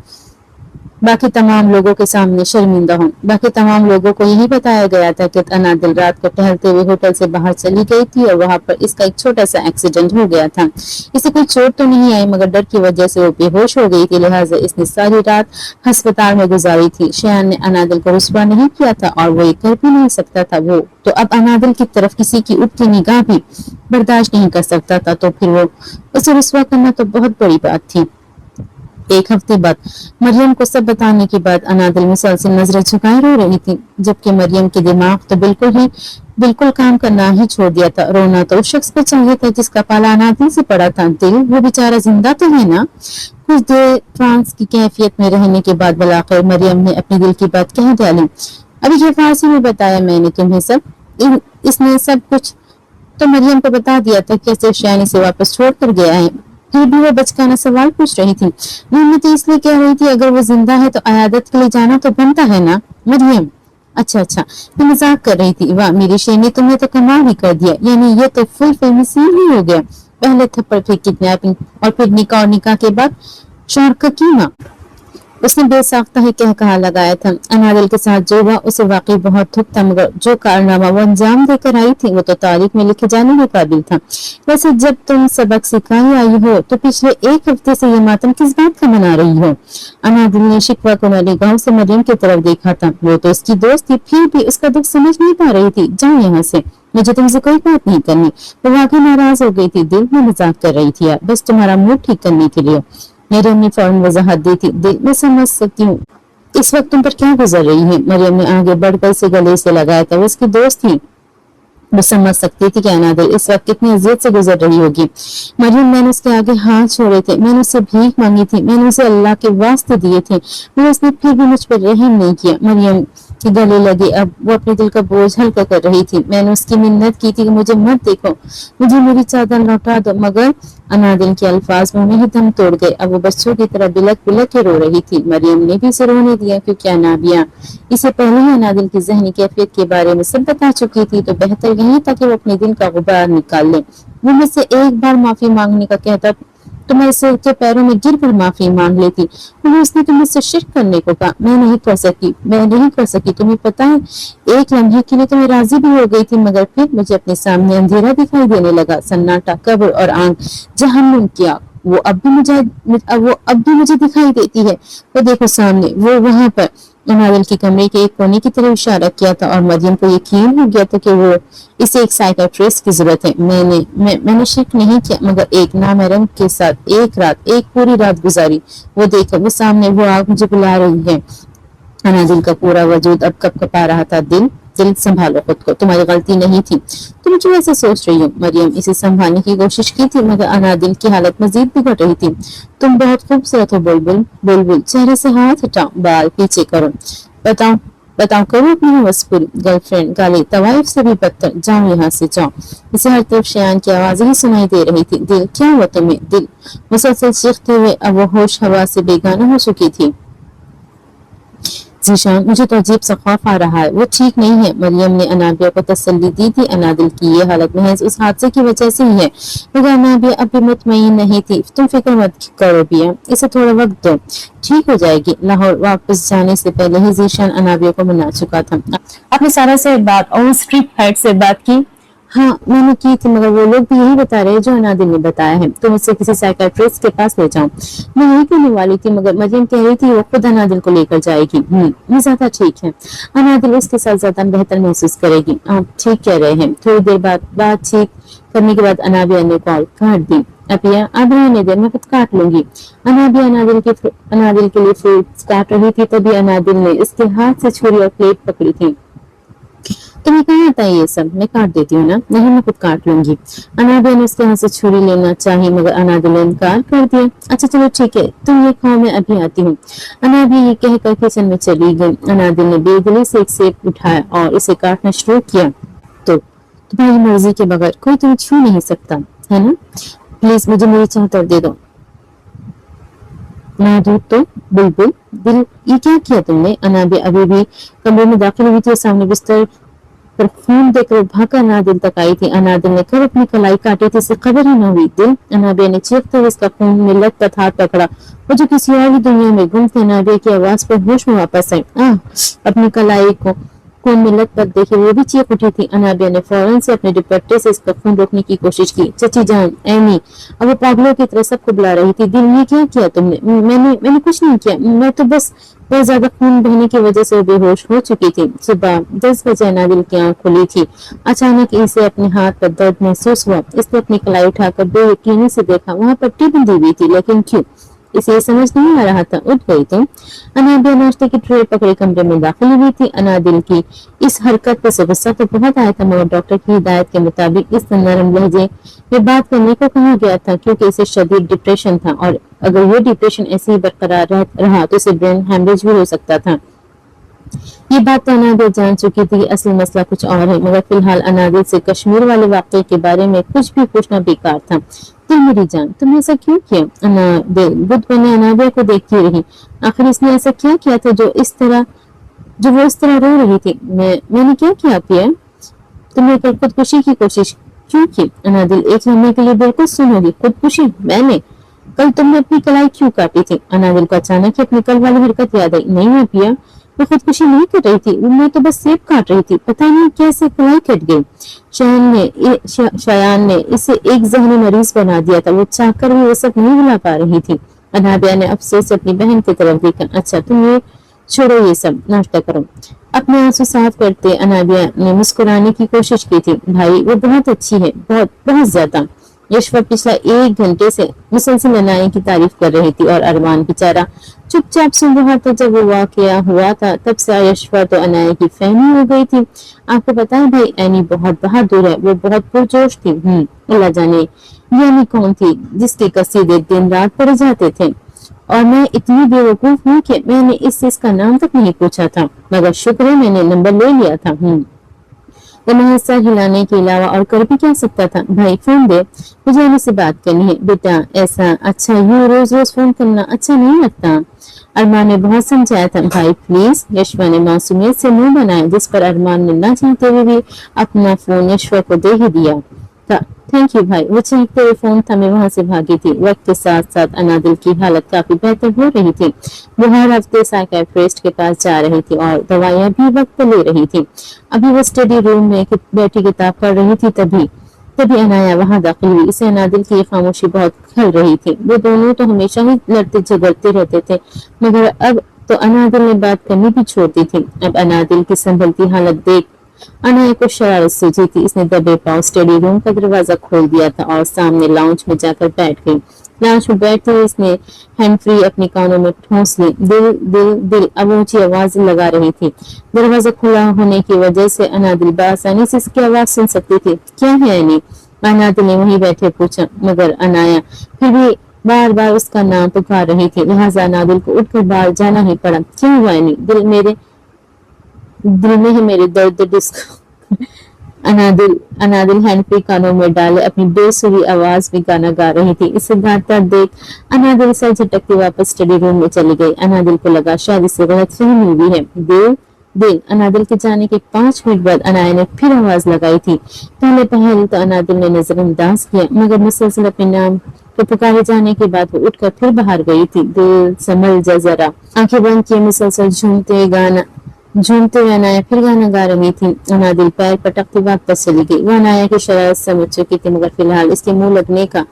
बाकी तमाम लोगों के सामने शर्मिंदा हूँ। बाकी तमाम लोगों को यही बताया गया था कि अनादिल रात को टहलते हुए होटल से बाहर चली गई थी और वहां पर इसका एक छोटा सा एक्सीडेंट हो गया था। इसे कोई चोट तो नहीं आई, मगर डर की वजह से वो बेहोश हो गई थी, लिहाजा इसने सारी रात अस्पताल में गुजारी थी। शयान ने अनादिल को रुस्वा नहीं किया था और वो ये कर भी नहीं सकता था। वो तो अब अनादिल की तरफ किसी की उठती निगाह भी बर्दाश्त नहीं कर सकता था, तो फिर वो उसे रुस्वा करना तो बहुत बड़ी बात थी। एक हफ्ते बाद मरियम को सब बताने के बाद अनादिल मुसलसल नजरें झुकाए रो रही थी, जबकि मरियम के दिमाग तो बिल्कुल काम करना ही छोड़ दिया था। रोना तो उस शख्स को चाहिए था जिसका पाला अनादिल से पड़ा था। दिल, वो बेचारा जिंदा तो है ना। कुछ देर ट्रांस की कैफियत में रहने के बाद बलाखिर मरियम ने अपने दिल की बात कह डाली। अभी जो फांसी में बताया मैंने तुम्हें सब, इसने सब कुछ तो मरियम को बता दिया था कैसे शयान इसे वापस छोड़ कर गया है। फिर भी वो बचकाना सवाल पूछ रही थी। मैं तो इसलिए कह रही थी अगर वो जिंदा है तो अयादत के लिए जाना तो बनता है ना। मरियम, अच्छा, मैं मजाक कर रही थी। वाह मेरी शेरनी, तुमने तो कमाल ही कर दिया। यानी ये तो फुल फिल्मी सीन ही हो गया। पहले थप्पड़, फिर किडनैपिंग और फिर निकाह, और निकाह के बाद शौहर का कीमा। उसने बेसाख्ता ही कह कहा लगाया था। अनादिल के साथ जो हुआ उसे वाकई बहुत दुख था, मगर जो कारनामा वो अंजाम देकर आई थी वो तो तारीख में लिखे जाने के काबिल था। वैसे जब तुम सबक सिखाई आई हो तो पिछले एक हफ्ते से ये मातम किस बात का मना रही हो? अनादिल ने शिकवा कुमारी गांव से मरियम की तरफ देखा था। वो तो उसकी दोस्त थी, फिर भी उसका दुख समझ नहीं पा रही थी। जाओ यहाँ से, मुझे तुमसे कोई बात नहीं करनी। वो वाकई नाराज हो गई थी। दिल में मजाक कर रही थी यार, बस तुम्हारा मूड ठीक करने के लिए। मरियम ने फौरन वजाहत दी थी। दिल, मैं समझ सकती हूँ इस वक्त तुम पर क्या गुजर रही है। मरियम ने आगे बढ़कर इसे गले से लगाया था। वो उसकी दोस्त थी, वो समझ सकती थी कि अनादिल इस वक्त कितनी अजियत से गुजर रही होगी। मरियम, मैंने उसके आगे हाथ छोड़े थे, मैंने उससे भीख मांगी थी, मैंने उसे अल्लाह के वास्ते दिए थे, मगर उसने फिर भी मुझ पर रहम नहीं किया। मरियम के गले लगी। अब वो अपने दिल का बोझ हल्का कर रही थी। मैंने उसकी मिन्नत की थी कि मुझे मत देखो, मुझे मेरी चादर लौटा दो, मगर अनादिल के अल्फाज मुंह में ही दम तोड़ गए। अब वो बच्चों की तरह बिलक बिलक के रो रही थी। मरियम ने भी उसे रोने दिया, क्योंकि अनाबिया इसे पहले ही अनादिल की जहनी कैफियत के बारे में सब बता चुकी थी, तो बेहतर यही था कि वो अपने दिल का गुबार निकाल ले। वो मुझसे एक बार माफी मांगने का कहता तो मैं इसके पैरों में गिर कर माफी मांग लेती, मगर उसने तो मुझसे शिरक करने को कहा। मैं नहीं कर सकी। तुम्हें पता है, एक लम्हे के लिए तो मैं राजी भी हो गई थी, मगर फिर मुझे अपने सामने अंधेरा दिखाई देने लगा, सन्नाटा, कब्र और आग, जहन्नुम की आग। वो अब भी मुझे दिखाई देती है। वो देखो सामने, वो वहां पर। अनादिल के कमरे के एक कोने की तरफ इशारा किया था और मरियम को यकीन हो गया था कि वो इसे एक साइकियाट्रिस्ट की जरूरत है। मैंने शिक नहीं किया, मगर एक नामहरम के साथ एक पूरी रात गुजारी। वो देखो, वो सामने, वो आग मुझे बुला रही है। अनादिल का पूरा वजूद अब कपकपा रहा था। दिल, संभालो खुद को, तुम्हारी गलती नहीं थी। तुम क्यों ऐसे सोच रही हो? मरियम इसे संभालने की कोशिश की थी, मगर अनादिल की हालत मजीद बिगड़ रही थी। तुम बहुत खूबसूरत हो बुलबुल, चेहरे से हाथ हटाओ, बाल पीछे करो, बताओ करो अपनी हवस पूरी। गर्लफ्रेंड गाली तवाइफ से भी बदतर, जाओ यहाँ से जाओ। इसे हर तरफ शयान की आवाज ही सुनाई दे रही थी। दिल, क्या हुआ तुम्हें? दिल मुसलसल चीखते हुए अब वो होश हवास से बेगाना हो चुकी थी। जीशान, मुझे तो अजीब सा खौफ आ रहा है। वो ठीक नहीं है। मरियम ने अनाबिया को तसल्ली दी थी। अनादिल की ये हालत महज उस हादसे की वजह से ही है, मगर अनाबिया अभी मुतमईन नहीं थी। तुम फिक्र मत करो बिया, इसे थोड़ा वक्त दो, ठीक हो जाएगी। लाहौर वापस जाने से पहले ही जीशान अनाबिया को मना चुका था। आपने सारा से बात और स्ट्रीट हेड से बात की? हाँ मैंने की थी, मगर वो लोग भी यही बता रहे हैं जो अनादिल ने बताया है। तुम इसे किसी साइकियाट्रिस्ट के पास ले जाओ। मैं यही कहने वाली थी, मगर मरियम कह रही थी वो खुद अनादिल को लेकर जाएगी। ये ज्यादा ठीक है। अनादिल उसके साथ ज्यादा बेहतर महसूस करेगी। आप ठीक कह रहे हैं। थोड़ी देर बाद बातचीत करने के बाद अनाबिया ने कॉल काट दी। अपिया, अब रहने दे, मैं खुद काट लूंगी। अनाबिया अनादिल के लिए फ्रूट्स काट रही थी, तभी अनादिल ने उसके हाथ से छुरी और प्लेट पकड़ी थी। तुम्हें कहाँ आता है ये सब? मैं काट देती हूँ ना। नहीं, मैं खुद काट लूंगी। अनाबिया ने उसके हाथ से छुरी लेना चाही, मगर अनादिल ने इनकार कर दिया। अच्छा चलो ठीक है, तुम ये खाओ, मैं अभी आती हूँ। अनाबिया ये कहकर किचन में चली गई। अनादिल ने बेदिली से एक सेब उठाया और इसे काटना शुरू किया। तो तुम्हारी मर्जी के बगैर कोई तुम्हें छू नहीं सकता है ना। प्लीज मुझे मेरी चादर दे दो। ना दूध तो बुलबुल। दिल, ये क्या किया तुमने? अनाबिया अभी भी कमरे में दाखिल हुई थी, सामने बिस्तर पर खून देखकर भागा अनादिल तक आई थी। अनादिल ने कब अपनी कलाई काटी थी इसे खबर ही न हुई। दिल, अनाबिया ने चीखते हुए इसका खून में लथपथ हाथ पकड़ा। वो जो किसी और ही दुनिया में गुम थे। अनाबिया की आवाज पर होश में वापस आई। अपनी कलाई को खून में लथपथ देखे वो भी चीख उठी थी। अनाबिया ने फौरन से अपने दुपट्टे से इसका खून रोकने की कोशिश की। चची जान, एनी, अब वो पागलों की तरह सबको बुला रही थी। दिल, ये क्या किया तुमने? मैंने कुछ नहीं किया, मैं तो बस बहुत ज्यादा खून बहने की वजह से बेहोश हो चुकी थी। सुबह 10 बजे अनादिल की आंख खुली थी। अचानक इसे अपने हाथ पर दर्द महसूस हुआ। इसने अपनी कलाई उठाकर बेयकीनी से देखा। वहां पट्टी बंधी हुई थी, लेकिन क्यों? इसे ये समझ नहीं आ रहा था। उठ गई तो अनाबिया नाश्ते की ट्रे पकड़े कमरे में दाखिल हुई थी। अनादिल की इस हरकत पर गुस्सा तो बहुत आया था, मगर डॉक्टर की हिदायत के मुताबिक इस नरम लहजे में बात करने को कहा गया था, क्योंकि इसे शदीद डिप्रेशन था और अगर ये डिप्रेशन ऐसे ही बरकरार रहा तो इसे ब्रेन हैमरेज भी हो सकता था। ये बात तो अनादिल जान चुकी थी। असल मसला कुछ और है, मगर फिलहाल अनादिल से कश्मीर वाले वाक़े के बारे में कुछ भी पूछना बेकार था। दिल, मेरी जान, तुमने ऐसा क्यों किया? अनादिल बुद्ध बने अनाबिया को देखती रही। आखिर इसने ऐसा क्या किया था जो वो इस तरह रो रही थी? मैंने क्या किया पिया? तुमने कल खुदकुशी की कोशिश क्यों की? अनादिल एक लम्हे के लिए बिल्कुल सुनोगी। खुदकुशी? मैंने? कल तुमने अपनी कलाई क्यों काटी थी? अनादिल को अचानक अपनी कल वाली हरकत याद आई। नहीं मैं पिया, मैं खुदकुशी नहीं कर रही थी, मैं तो बस सेब काट रही थी। पता नहीं कैसे कलाई कट गई। शयान ने इसे एक जहनी मरीज बना दिया था। वो चाहकर भी वो सब नहीं भुला पा रही थी। अनाबिया ने अफसोस से अपनी बहन की तरफ देखा। अच्छा तुम ये छोड़ो, ये सब नाश्ता करो। अपने आंसू साफ करते अनाबिया ने मुस्कुराने की कोशिश की थी। भाई वो बहुत अच्छी है, बहुत बहुत ज्यादा। यशवा पिछला 1 घंटे से मुसलसल अनाया की तारीफ कर रही थी और अरमान बेचारा चुपचाप सुन रहा था। जब वो वाकया हुआ था तब से यशवा तो अनाया की फहमी हो गई थी। आपको पता है भाई, एनी बहुत बहादुर है, वो बहुत पुरजोश थी। अल्लाह जाने यानी कौन थी जिसके कसीदे दिन रात पढ़े जाते थे, और मैं इतनी बेवकूफ हूँ कि मैंने इसका नाम तक नहीं पूछा था, मगर शुक्र है मैंने नंबर ले लिया था। वो महज सर हिलाने के अलावा और कर भी क्या सकता था। भाई फोन दे, मुझे एनी से बात करनी है। बेटा ऐसा अच्छा यूं रोज रोज फोन करना अच्छा नहीं लगता। अरमान ने बहुत समझाया था। भाई प्लीज। यशवा ने मासूमियत से मुंह बनाया, जिस पर अरमान ने ना चाहते हुए भी अपना फोन यशवा को दे ही दिया था। थैंक यू भाई। वो चीखते हुए फोन थमे वहां से भागी थी। वक्त के साथ साथ अनादिल की हालत काफी बेहतर हो रही थी। वो हर हफ्ते साइकियाट्रिस्ट के पास जा रही थी और दवाइयां भी वक्त पर ले रही थी। अभी वो स्टडी रूम में बैठी किताब पढ़ रही थी, तभी अनाया वहां दाखिल हुई। इसे अनादिल की खामोशी बहुत खल रही थी। वो दोनों तो हमेशा ही लड़ते झगड़ते रहते थे, मगर अब तो अनादिल ने बात करनी भी छोड़ दी थी। अब अनादिल की संभलती हालत देख अनाया को शरारत सूझी थी। इसने दबे पांव स्टडी रूम का दरवाजा खोल दिया था और सामने लाउंज में जाकर बैठ गई। लाउंज में बैठते हुए इसने हैंड फ्री अपने कानों में ठूंस ली। दिल दिल दिल अब ऊंची आवाज लगा रही थी। दरवाजा खुला होने की वजह से अनादिल बआसानी से इसकी आवाज सुन सकती थी। क्या है एनी? अनादिल ने वहीं बैठे पूछा, मगर अनाया फिर भी बार बार उसका नाम पुकार रही थी। लिहाजा अनादिल को उठकर बाहर जाना ही पड़ा। क्यों हुआ एनी? दिल में है मेरे दर्द डिस्को। अनादिल हैंड फ्री कानों में डाले अपनी बेसुरी आवाज में गाना गा रही थी। इसे गाता देख अनादिल सर झटकते वापस स्टडी रूम में चली गई। अनादिल को लगा शायद इसे गलतफहमी हुई है। दिल। अनादिल के जाने के 5 मिनट बाद अनाया ने फिर आवाज लगाई थी। पहले तो अनादिल ने नजरअंदाज किया, मगर मुसलसल अपने नाम के पुकारे जाने के बाद वो उठकर फिर बाहर गई थी। दिल संभल जा जरा। आंखें बंद किए मुसलसल झूमते हुए अनाया फिर गाना गा रही थी। अनादिल पैर पटकते वापस चली गई। वो अनाया की शरारत समझ चुकी थी, मगर फिलहाल इसके मुंह लगने का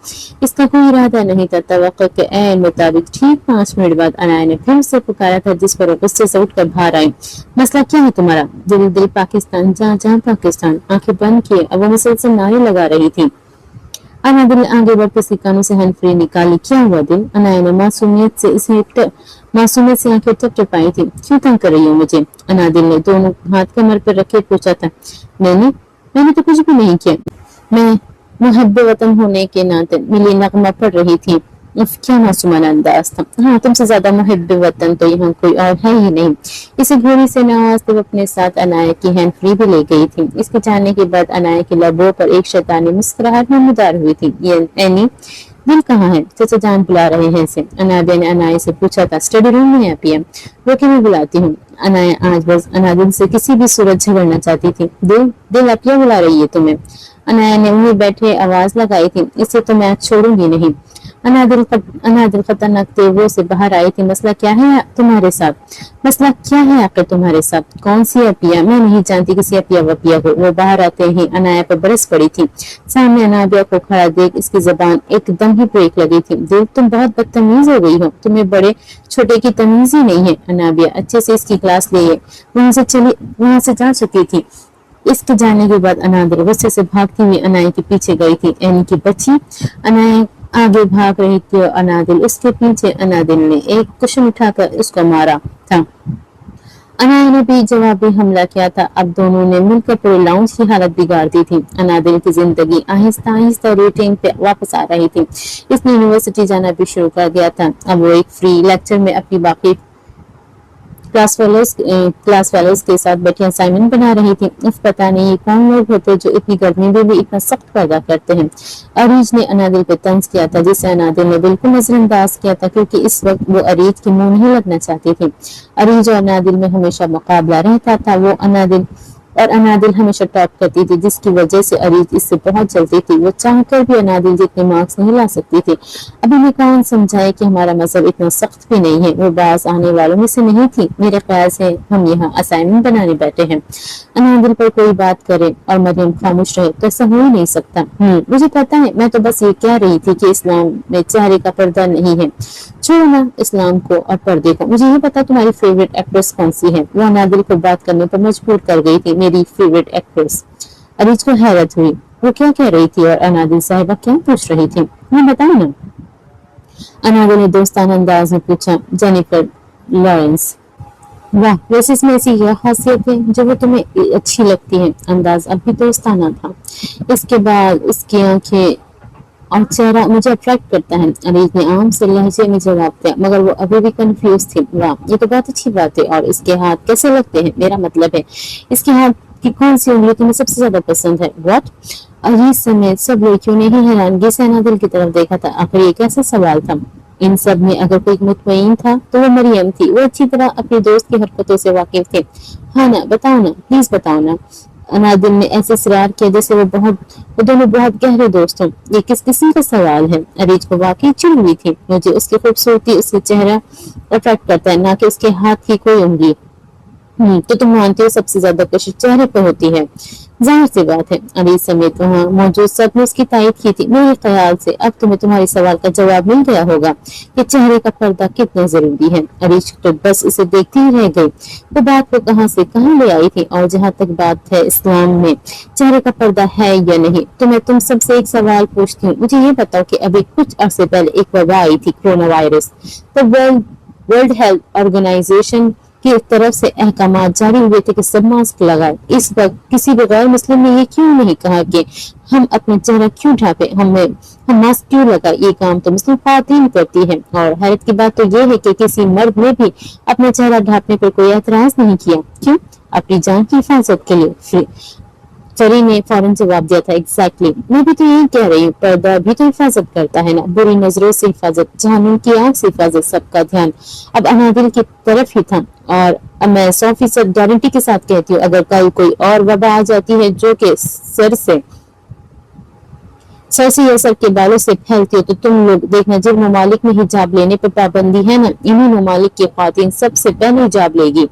इसका कोई इरादा नहीं था। तवक्को के ऐन मुताबिक ठीक 5 मिनट बाद अनाया ने फिर उसे पुकारा था, जिस पर वो गुस्से से उठकर बाहर आई। मसला क्या है तुम्हारा? दिल पाकिस्तान, जहाँ पाकिस्तान। आंखें बंद किए अब वो मुसलसल नारे लगा रही थी। अनादिल ने आगे बढ़कर उसके कानों से हैंड फ्री निकाली। क्या हुआ दिल? अनाया ने मासूमियत से आंखें टपटपाई थी। क्यों तंग कर रही हो मुझे? अनादिल ने दोनों हाथ कमर पर रखे पूछा था। मैंने तो कुछ भी नहीं किया। मैं मुहब्बे वतन होने के नाते मिली नगमा पढ़ रही थी। क्या मासूमाना अंदाज था। हाँ, तुमसे ज्यादा मुहब्बे वतन तो यहाँ कोई और है ही नहीं। इसे घोड़ी से नवाजते हुए अपने साथ अनाया की हैंड फ्री भी ले गई थी। इसके जाने के बाद अनाया के लबों पर एक शैतानी मुस्कुराहट नमदार हुई थी। एनी दिल कहाँ है? चाचा जान बुला रहे हैं इसे। अनादिया ने अनाया से पूछा था। स्टडी रूम में है पीएम। रोके मैं बुलाती हूँ। अनाया आज बस अनादिल से किसी भी सूरत झगड़ना चाहती थी। दिल दिल अब क्या बुला रही है तुम्हें? अनाया ने वहीं बैठे आवाज लगाई थी। इसे तो मैं छोड़ूंगी नहीं। अनादिल खतरनाक तेवरों से बाहर आई थी। मसला क्या है तुम्हारे साथ? मसला क्या है आखिर तुम्हारे साथ? कौन सी अपिया? मैं नहीं जानती किसी अपिया वपिया को। वो बाहर आते ही अनाया पर बरस पड़ी थी। सामने अनाबिया को खड़ा देख इसकी जबान एकदम ही ब्रेक लगी थी। दिल तुम बहुत बदतमीज हो गई हो। तुम्हें बड़े छोटे की तमीज ही नहीं है। अनाबिया अच्छे से इसकी क्लास लिए वहां से जा चुकी थी। इसके जाने के बाद अनादिल गुस्से से भागती हुई अनाया के पीछे गई थी। एनी की बच्ची। अनाया आगे भाग रही थी और अनादिल उसके पीछे। अनादिल ने एक कुशन उठाकर उसको मारा था। अनाया ने भी जवाबी हमला किया था। अब दोनों ने मिलकर पूरे लाउंज की हालत बिगाड़ दी थी। अनादिल की जिंदगी आहिस्ता आहिस्ता रूटीन पे वापस आ रही थी। इसने यूनिवर्सिटी जाना भी शुरू कर दिया था। अब वो एक फ्री लेक्चर में अपनी बाकी क्लास फेलोज के साथ बैठी असाइनमेंट बना रही थी। उफ पता नहीं ये कौन लोग होते जो इतनी गर्मी में भी इतना सख्त पैदा करते हैं। अरीज ने अनादिल पे तंज किया था जिसे अनादिल ने बिल्कुल नजरअंदाज किया था क्योंकि इस वक्त वो अरीज के मुंह नहीं लगना चाहती थी। अरीज और अनादिल में हमेशा मुकाबला रहता था। अनादिल हमेशा टॉप करती थी जिसकी वजह से अरीज इससे बहुत जलती थी। वो चाहकर भी अनादिल जितने मार्क्स नहीं ला सकती थी। अभी मैं कौन समझाए कि हमारा मजहब इतना सख्त भी नहीं है। वो बाज आने वालों में से नहीं थी। मेरे ख्याल से हम यहाँ असाइनमेंट बनाने बैठे हैं। अनादिल पर कोई बात करे और मरियम खामोश रहे तो ऐसा हो ही नहीं सकता। मुझे पता है। मैं तो बस ये कह रही थी कि इस्लाम में चेहरे का पर्दा नहीं है। छोड़ो ना इस्लाम को और पर्दे को। मुझे ये पता तुम्हारी फेवरेट एक्ट्रेस कौन सी है? वो अनादिल को बात करने पर मजबूर कर गई थी। मेरी फेवरेट एक्ट्रेस। अरीज को हैरत हुई। वो क्या कह रही थी और अनादिल साहिबा क्या पूछ रही थी? मैं बताऊं ना? अनादिल ने दोस्ताना अंदाज में पूछा। Jennifer Lawrence. वाह, वैसे इसमें ऐसी क्या खासियत है जो वो तुम्हें अच्छी लगती है? अंदाज अब भी दोस्ताना था। इसके बाद उसकी आंखें और चेहरा मुझे अट्रैक्ट करता है। अरीज ने आम से लहजे में जवाब दिया मगर वो अभी भी कंफ्यूज थी। वाह, ये तो बहुत अच्छी बात है। और इसके हाथ कैसे लगते हैं? मेरा मतलब है इसके हाथ की कौन सी उंगली तुम्हें सबसे ज्यादा पसंद है? व्हाट? अजीज समेत सब लड़कियों ने ही हैरानगी से अनादिल की तरफ देखा था। आखिर ये कैसा सवाल था? इन सब में अगर कोई मुतमईन था तो वो मरियम थी। वो अच्छी तरह अपने दोस्त की हरकतों से वाकिफ थे। हाँ ना, बताओ ना, प्लीज बताओ ना। अनादिल ने ऐसे इसरार किया जैसे वो दोनों बहुत गहरे दोस्त हों। ये किस किस्म का सवाल है? अरीज को वाकई चिढ़ हुई थी। मुझे उसकी खूबसूरती उसके चेहरा अट्रैक्ट करता है ना कि उसके हाथ की कोई उंगली। तो तुम मानते हो सबसे ज्यादा कोशिश चेहरे पे होती है? जाहिर सी बात है। अरीज समेत वहाँ मौजूद सबने उसकी तायद की थी। मेरे ख्याल से अब तुम्हें तुम्हारे सवाल का जवाब मिल गया होगा कि चेहरे का पर्दा कितना जरूरी है। अरीज तो बस उसे देखती ही रह गई। वो बात को कहाँ से कहाँ ले आई थी। और जहाँ तक बात है इस्लाम में चेहरे का पर्दा है या नहीं, तो मैं तुम सबसे एक सवाल पूछती हूँ। मुझे ये बताओ कि अभी कुछ अर्से पहले एक वबा आई थी, कोरोना वायरस। तो वर्ल्ड हेल्थ ऑर्गेनाइजेशन की तरफ से अहकामात जारी हुए थे कि सब मास्क लगाए। इस वक्त किसी भी गैर मुस्लिम ने ये क्यों नहीं कहा कि हम अपना चेहरा क्यों ढांपे, हम मास्क क्यों लगाए? ये काम तो मुस्लिम ख्वातीन करती है। और हैरत की बात तो ये है कि किसी मर्द ने भी अपना चेहरा ढांपने पर कोई एतराज नहीं किया। क्यों? अपनी जान की हिफाजत के लिए। चरी ने फौरन जवाब दिया था। एग्जैक्टली, मैं भी तो यही कह रही हूँ। पर्दा भी तो हिफाजत करता है ना। बुरी नजरों से हिफाजत, जहन्नुम की आंख से हिफाजत। सबका ध्यान अब अनादिल की तरफ ही था। और अब मैं 100% गारंटी के साथ कहती हूँ अगर कल कोई और वबा आ जाती है जो कि सर से या सर के बालों से फैलती हो तो तुम लोग देखना जिन ममालिक में हिजाब लेने पर पाबंदी है ना, इन्हीं ममालिक की ख्वातीन सबसे पहले हिजाब लेगी,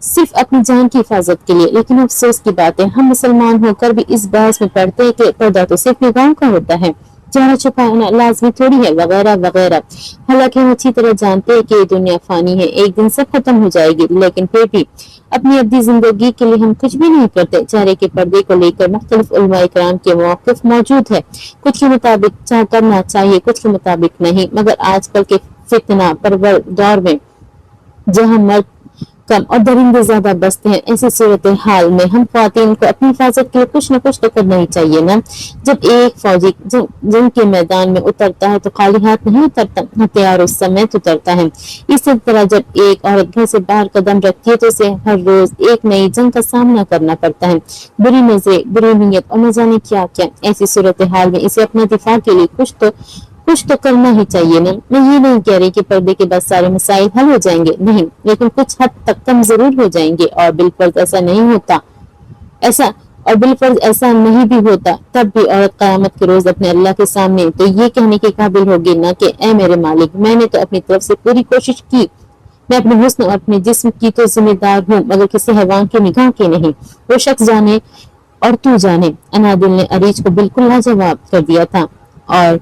सिर्फ अपनी जान की हिफाजत के लिए। लेकिन अफसोस की बात है हम मुसलमान होकर भी इस बहस में पढ़ते हैं कि पर्दा तो सिर्फ निगाहों का होता है, चेहरा छुपाना लाजमी थोड़ी है, वगैरह वगैरह। हालांकि हम अच्छी तरह जानते हैं कि ये दुनिया फानी है, एक दिन सब खत्म हो जाएगी, लेकिन फिर भी अपनी अब्दी जिंदगी के लिए हम कुछ भी नहीं करते। चेहरे के पर्दे को लेकर मुख्तलिफ उलमाए किराम के मौक़िफ़ मौजूद है। कुछ के मुताबिक चाह करना चाहिए, कुछ के मुताबिक नहीं। मगर आजकल के फितना परवर दौर में जहाँ मर्द कम और दरिंदे ज्यादा बसते हैं, ऐसी सूरत हाल में हम ख्वातीन को अपनी हिफाजत के लिए कुछ न कुछ तो करना ही चाहिए ना। जब एक फौजी जंग के मैदान में उतरता है तो खाली हाथ नहीं उतरता, हथियार उस समय उतरता है। इसी तरह जब एक औरत घर से बाहर कदम रखती है तो उसे हर रोज एक नई जंग का सामना करना पड़ता है, बुरी नजरें, बुरी नीयत और न जाने क्या क्या। ऐसी सूरत हाल में इसे अपने दिफा के लिए कुछ तो कुछ तो करना ही चाहिए ना। मैं ये नहीं कह रही कि पर्दे के बाद सारे मसाइल हल हो जाएंगे, नहीं, लेकिन कुछ हद तक कम जरूर हो जाएंगे। और बिलफर्ज ऐसा नहीं होता, ऐसा और बिलफर्ज ऐसा नहीं भी होता, तब भी औरत कयामत के रोज अपने अल्लाह के सामने तो ये कहने के काबिल होगी ना कि ए मेरे मालिक, मैंने तो अपनी तरफ से पूरी कोशिश की, मैं अपने हुस्न और अपने जिस्म की तो जिम्मेदार हूँ, मगर किसी हैवान की निगाह की नहीं। वो शख्स जाने और तू जाने, अनादिल ने अरीज को बिल्कुल लाजवाब कर दिया था, और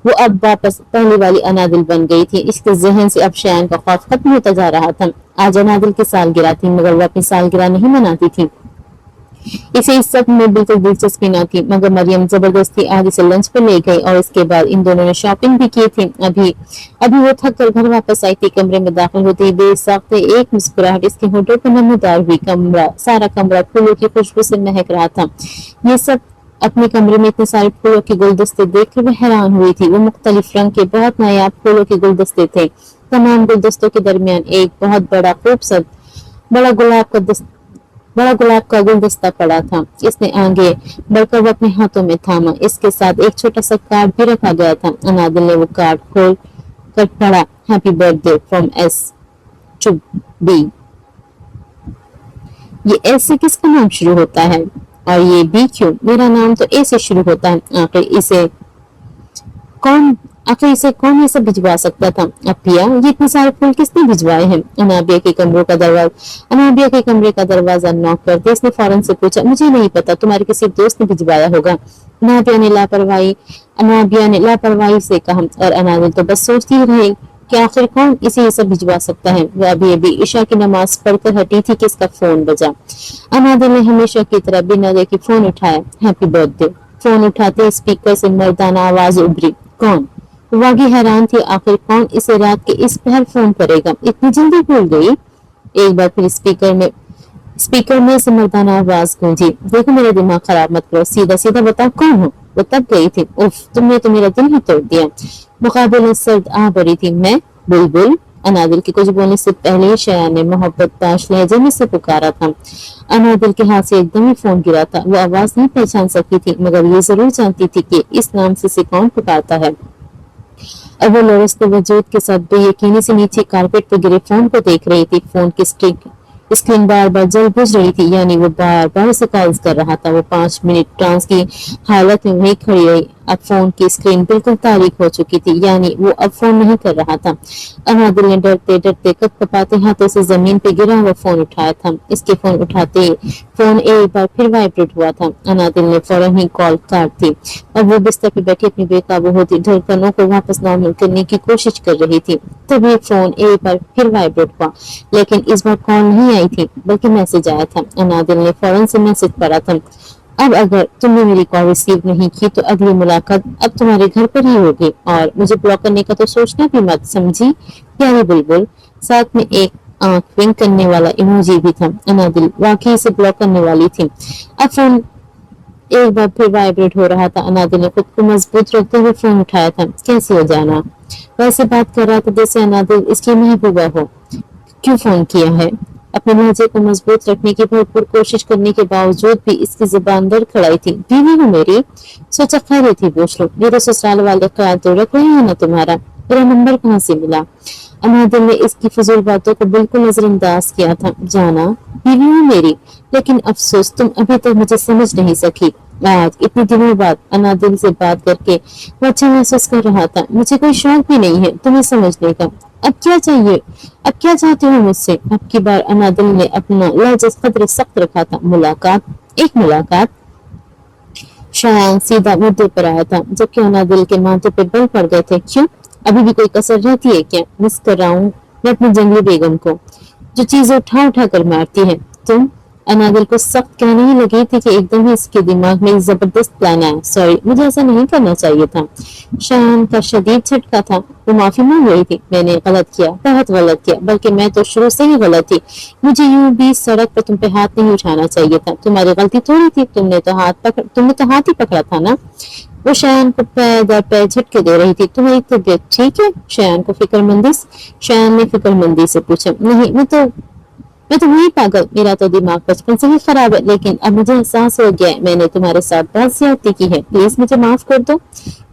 वो अब वापस पहले वाली अनादिल बन गई थी। इसके जहन से अब शयान का खौफ खत्म होता जा रहा था। आज अनादिल की सालगिरह थी, मगर वो अपनी सालगिरह नहीं मनाती थी। इसे इस सब में बिल्कुल दिलचस्पी न थी, मगर मरियम जबरदस्ती आज इसे लंच पर ले गई और इसके बाद इन दोनों ने शॉपिंग भी की थी। अभी अभी वो थक कर घर वापस आई थी। कमरे में दाखिल होते ही बेसाख्ते एक मुस्कुराहट इसके होठों पर नमदार हुई। सारा कमरा फूलों की खुशबू से महक रहा था। ये सब अपने कमरे में इतने सारे फूलों के गुलदस्ते देखकर वह हैरान हुई थी। वो मुख्तलिफ रंग के बहुत नायाब फूलों के गुलदस्ते थे। तमाम गुलदस्तों के दरमियान एक बहुत बड़ा खूबसूरत बड़ा गुलाब का गुलदस्ता पड़ा था। इसने आगे बढ़कर वो अपने हाथों में थामा। इसके साथ एक छोटा सा कार्ड भी रखा गया था। अनादिल ने वो कार्ड खोल कर पढ़ा, happy birthday from S to B. ये एस से किसका नाम शुरू होता है और ये बी क्यों? मेरा नाम तो ए से शुरू होता है। आखिर इसे कौन ये सब भिजवा सकता था? अपिया, ये इतने सारे फूल किसने भिजवाए हैं? अनाबिया के कमरे का दरवाजा नॉक करते इसने फौरन से पूछा, मुझे नहीं पता, तुम्हारे किसी दोस्त ने भिजवाया होगा। अनाबिया ने लापरवाही से कहा, और अनाबिल तो बस सोचती ही रही कि आखिर कौन इसे ये सब भिजवा सकता है। वो अभी ईशा की नमाज पढ़कर हटी थी कि इसका फोन बजा। अनादिल ने हमेशा की तरह बिना देखे फोन उठाया। Happy birthday. फोन उठाते स्पीकर से मर्दाना आवाज उभरी, कौन? वागी हैरान थी, आखिर कौन इसे रात के इस पहर फोन करेगा? इतनी जल्दी भूल गई? एक बार फिर स्पीकर में से मर्दाना आवाज गूंजी, देखो मेरा दिमाग खराब मत करो, सीधा सीधा बताओ कौन हो? वो तब गई थी। उफ, तुमने तो मेरा दिल ही तोड़ दिया। मुकाबले में सर्द आ भरी थी। मैं बुलबुल? अनादिल के कुछ बोलने से पहले ही शया ने मोहब्बत ताश लहजे में से पुकारा था। अनादिल के हाथ से एकदम ही फोन गिरा था। वो आवाज नहीं पहचान सकी थी, मगर ये जरूर जानती थी कि इस नाम से कौन पुकारता है। अब वो लौटते वजूद के साथ बेयकीनी से नीचे कारपेट पर गिरे फोन को देख रही थी। फोन की स्क्रीन बार बार जल बुझ रही थी, यानी वो बार बार उसे कॉल्स कर रहा था। वो 5 मिनट ट्रांस की हालत में वहीं खड़ी रही। अब फोन की स्क्रीन बिल्कुल तारीक हो चुकी थी, यानी वो अब फोन नहीं कर रहा था। अनादिल ने डरते डरते कपकपाते हाथों से जमीन पे गिरा हुआ फोन उठाया था। इसके फोन उठाते फोन एक बार फिर वाइब्रेट हुआ था। अनादिल ने फौरन ही कॉल काट दी। अब वो बिस्तर पे बैठी अपनी बेकाबू होती धड़कनों को वापस नॉर्मल करने की कोशिश कर रही थी। तभी फोन एक बार फिर वाइब्रेट हुआ, लेकिन इस बार कॉल नहीं आई थी, बल्कि मैसेज आया था। अनादिल ने फौरन से मैसेज पढ़ा था, अब अगर तुमने मेरी कॉल रिसीव नहीं की तो अगली मुलाकात अब तुम्हारे घर पर ही होगी, और मुझे ब्लॉक करने का तो सोचना भी मत, समझी प्यारी बुलबुल। साथ में एक आंख विंक करने वाला इमोजी भी था। अनादिल वाकई से ब्लॉक करने वाली थी। अब फोन एक बार फिर वाइब्रेट हो रहा था। अनादिल ने खुद को मजबूत रखते हुए फोन उठाया था। कैसे हो जाना? वैसे बात कर रहा था जैसे अनादिल इसकी महबूबा हो। क्यों फोन किया है? अपने लहजे को मजबूत रखने की भरपूर कोशिश करने के बावजूद भी इसकी जुबान खड़ाई थी। बीवी हो मेरी, सोचा खैर थी पूछ लो। मेरे ससुराल वाले ख्याल तो रख रहे हैं ना तुम्हारा? मेरा नंबर कहाँ से मिला? अनादिल ने इसकी फजूल बातों को बिल्कुल नजरअंदाज किया था। जाना, बीवी हो मेरी, लेकिन अफसोस तुम अभी तक मुझे समझ नहीं सकी। आज इतने दिनों बाद अनादिल से बात करके वो अच्छा महसूस कर रहा था। मुझे कोई शौक भी नहीं है तुम्हें समझने का। अब क्या चाहिए? अब क्या चाहते हो मुझसे? अब की बार अनादिल ने अपना लहजा कदर सख्त रखा था। मुलाकात, एक मुलाकात। शायद सीधा मुद्दे पर आया था, जबकि अनादिल के माथे पे बल पड़ गए थे। क्यों, अभी भी कोई कसर रहती है क्या? मिस कर रहा हूँ मैं अपनी जंगली बेगम को, जो चीजें उठा उठा कर मारती है। तुम? अनादिल को सख्त कहने ही लगी थी कि एकदम ही इसके दिमाग में एक जबरदस्त प्लान आया। सॉरी, मुझे ऐसा नहीं करना चाहिए था। शान का शदीद झटका था। वो माफी मांग रही थी। मैंने गलत किया, बहुत गलत किया, बल्कि मैं तो शुरू से ही गलत थी। मुझे यूं भी सड़क पर तुम पे हाथ नहीं उठाना चाहिए था। तुम्हारी गलती थोड़ी थी, तुमने तो हाथ ही पकड़ा था ना। वो शयान को पैर झटके दे रही थी। तुम्हारी तबीयत ठीक है? शयान ने फिक्रमंदी से पूछा। नहीं, मैं तो वही पागल, मेरा तो दिमाग बचपन से ही खराब है, लेकिन अब मुझे एहसास हो गया है मैंने तुम्हारे साथ बहुत ज्यादती की है, प्लीज मुझे माफ कर दो।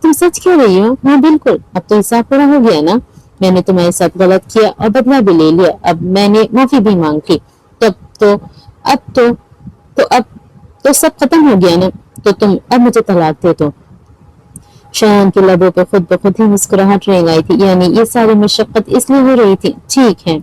तुम सच कह रही हो? हाँ बिल्कुल, अब तो हिसाब पूरा हो गया ना। मैंने तुम्हारे साथ गलत किया और बदला भी ले लिया, अब मैंने माफी भी मांग ली। तब तो अब तो अब तो सब खत्म हो गया ना। तो तुम अब मुझे तलाक दे दो। शायान के लबों पर खुद ब खुद ही मुस्कुराहट रेंग आई थी, यानी ये सारी मशक्कत इसलिए हो रही थी। ठीक है,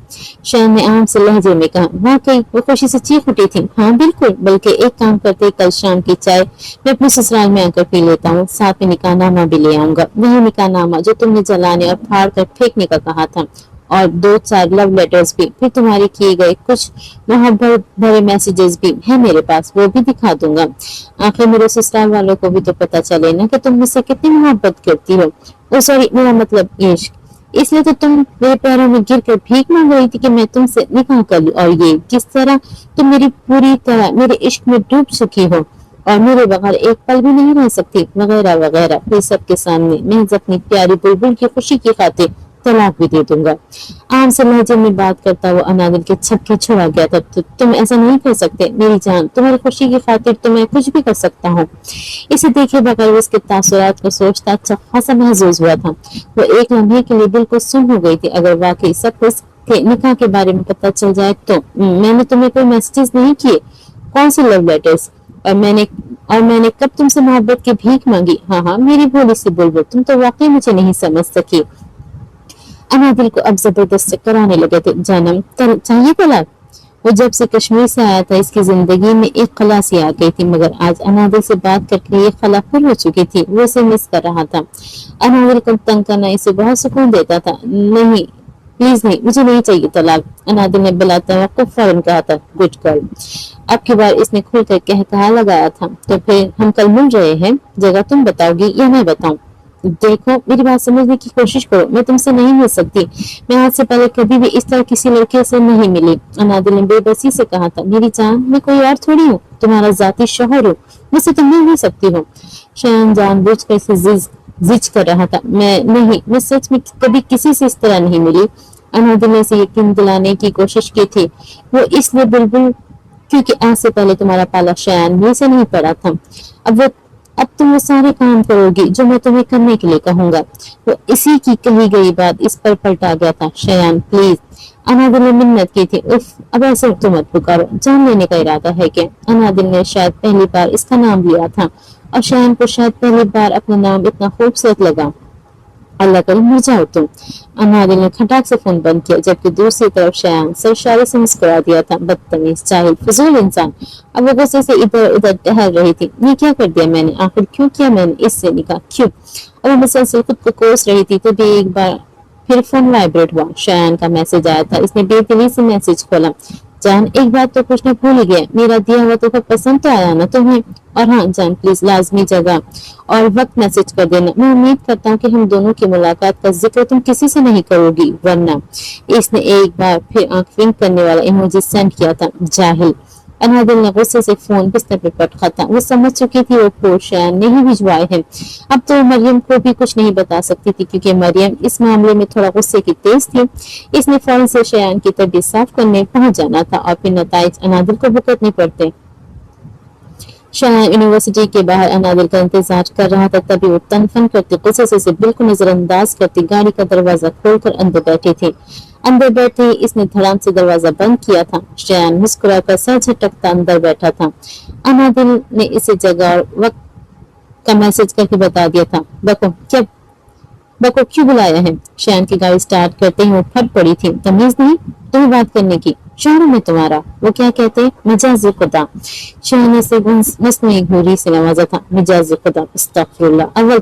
शायान ने आम से लहजे में कहा। वाकई वो खुशी से चीख उठी थी। हाँ बिल्कुल, बल्कि एक काम करते, कल शाम की चाय मैं अपने ससुराल में आकर पी लेता हूँ, साथ में निकाहनामा भी ले आऊंगा, वही निकाहनामा जो तुमने जलाने और फाड़ कर फेंकने का कहा था, और 2-4 लव लेटर्स भी, फिर तुम्हारे किए गए कुछ मोहब्बत भरे मैसेजेस भी है मेरे पास, वो भी दिखा दूंगा। आखिर मेरे ससुराल वालों को भी तो पता चले ना कि तुम मुझसे कितनी मोहब्बत करती हो। ओ सॉरी, मेरा मतलब इश्क। इसलिए तो तुम मेरे पैरों में गिर कर भीख मांग रही थी कि मैं तुमसे निकाह कर लूं, और ये किस तरह तुम मेरी पूरी तरह मेरे इश्क में डूब चुकी हो और मेरे बगैर एक पल भी नहीं रह सकती, वगैरह वगैरह। फिर सबके सामने महज अपनी प्यारी बुलबुल की खुशी की खातिर तलाक भी दे दूंगा। आम से लहजे में बात करता हुआ अनादिल के छक्के छुड़ा गया था। तो तुम ऐसा नहीं कर सकते मेरी जान, तुम्हारी खुशी की खातिर तो मैं कुछ भी कर सकता हूँ। इसे देखे बगैर उसके तासुरात को सोचता अच्छा खासा महसूस हुआ था। वो एक लम्हे के लिए बिल्कुल सुन हो गई थी। अगर वाकई सब कुछ के निकाह के बारे में पता चल जाए तो मैंने तुम्हें कोई मैसेजेस नहीं किए, कौन से लव लेटर्स, और मैंने कब तुमसे मोहब्बत की भीख मांगी। हाँ हाँ, मेरी भोली सी बुलबुल, तुम तो वाकई मुझे नहीं समझ सकी। अनादिल को अब जबरदस्त कराने लगे थे। जन्म चाहिए तलाक। वो जब से कश्मीर से आया था इसकी जिंदगी में एक खला सी आ गई थी, मगर आज अनादिल से बात करके ये खला पुर हो चुकी थी। वो उसे मिस कर रहा था। अनादिल को तंग करना इसे बहुत सुकून देता था। नहीं प्लीज नहीं, मुझे नहीं चाहिए तलाक, अनादिल ने बुलाता हुआ खूब फौरन कहा था। Good girl. अब की बार इसने खुलकर कहा लगाया था। तो फिर हम कल मिल रहे हैं, जगह तुम बताओगी या मैं बताऊं? देखो मेरी बात समझने की कोशिश करो, मैं तुमसे नहीं मिल सकती। मैं आज से पहले कभी भी इस तरह किसी लड़के से नहीं मिली। अनादिल ने बेबसी से कहा था। मेरी जान, मैं कोई और थोड़ी हूँ, तुम्हारा जाती शौहर हूँ, मुझसे तुम नहीं मिल सकती हो। शायन जानबूझकर से जिज कर रहा था। मैं सच में कभी किसी से इस तरह नहीं मिली। अनादिल ने इसे यकीन दिलाने की कोशिश की थी। वो इसलिए बुलबुल क्योंकि आज से पहले तुम्हारा पाला शायन मुझे से नहीं पड़ा था। अब तुम वो सारे काम करोगी जो मैं तुम्हें करने के लिए कहूंगा। वो इसी की कही गई बात इस पर पलटा गया था। शयान प्लीज, अनादिल ने मिन्नत की थी। उफ, अब ऐसे तो मत पुकारो, जान लेने का इरादा है क्या? अनादिल ने शायद पहली बार इसका नाम लिया था और शयान को शायद पहली बार अपना नाम इतना खूबसूरत लगा। अल्लाह करे मर जाओ तुम। अनादिल ने खटाक से फोन बंद किया, जबकि दूसरी तरफ शयान सर इशारे से मुस्कुरा दिया था। बदतमीज, जाहिल, फजूल इंसान। अब वो गुस्से से इधर उधर टहल रही थी। ये क्या कर दिया मैंने? आखिर क्यों किया मैंने इससे निकाह? क्यों? और वो मुसलसल खुद को कोस रही थी। तभी एक बार फिर फोन वाइब्रेट हुआ। शयान का मैसेज आया था। इसने बेदिली से मैसेज खोला। जान, एक बात तो पूछना भूल ही गया, मेरा दिया हुआ तोहफा पसंद तो आया ना तुम्हें? और हाँ जान, प्लीज लाजमी जगह और वक्त मैसेज कर देना। मैं उम्मीद करता हूँ कि हम दोनों की मुलाकात का जिक्र तुम किसी से नहीं करोगी, वरना। इसने एक बार फिर आंख विंक करने वाला इमोजी सेंड किया था। जाहिल। अनादिल ने गुस्से से फोन बिस्तर पर पटका था। वो समझ चुकी थी वो फोन शयान ने ही भिजवाए हैं। अब तो मरियम को भी कुछ नहीं बता सकती थी, क्योंकि मरियम इस मामले में थोड़ा गुस्से की तेज थी। इसने फौरन से शयान की तबीयत साफ करने पहुंच जाना था और फिर नताइज अनादिल को भुगतने पड़ते। शयान यूनिवर्सिटी के बाहर अनादिल का इंतजार कर रहा था। तभी वो तनफन करती, गुस्से से बिल्कुल नजरअंदाज करती गाड़ी का दरवाजा खोलकर अंदर बैठी थी। अंदर बैठे ही इसने धड़ाम से दरवाजा बंद किया था। शयान मुस्कुराकर सर झटकता अंदर बैठा था। अनादिल ने इसे जगह और वक्त का मैसेज करके बता दिया था। बको क्यों बुलाया है? शयान की गाड़ी स्टार्ट करते ही वो फट पड़ी थी। तमीज नहीं तुम्हें बात करने की? शहरों में तुम्हारा वो क्या कहते हैं, मिजाज खुदा। शयान ने से मसनूई घूरी से नवाजा था। मिजाज खुदा, अस्तगफिरुल्लाह। अव्वल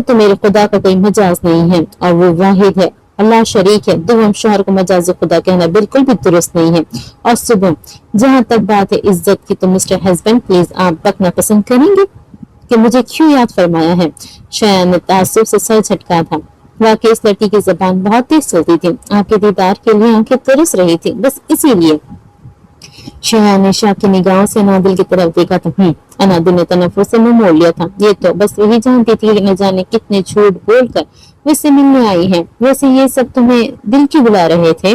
तो मेरे खुदा का कोई मजाज नहीं है और वो वाहिद है, अल्लाह शरीक है। दुम शोहर को मजाज खुदा कहना बिल्कुल भी दुरुस्त नहीं है। और सुबह जहाँ तक बात है इज्जत की, तो मिस्टर हस्बैंड प्लीज आप बकना पसंद करेंगे कि मुझे क्यों याद फरमाया है? शयान ने ताज्जुब से सर झटका था। वाकई इस लड़की की जबान बहुत तेज चलती थी। आपके दीदार के लिए आंखें तरस रही थी, बस इसीलिए। शयान ने शाह की निगाहों से अनादिल की तरफ देखा था। अनादिल ने तनफ्फुर से मुंह मोड़ लिया था। ये तो बस वही जानती थी कि न जाने कितने झूठ बोलकर मुझसे मिलने आई है। वैसे ये सब तुम्हें दिल क्यों बुला रहे थे?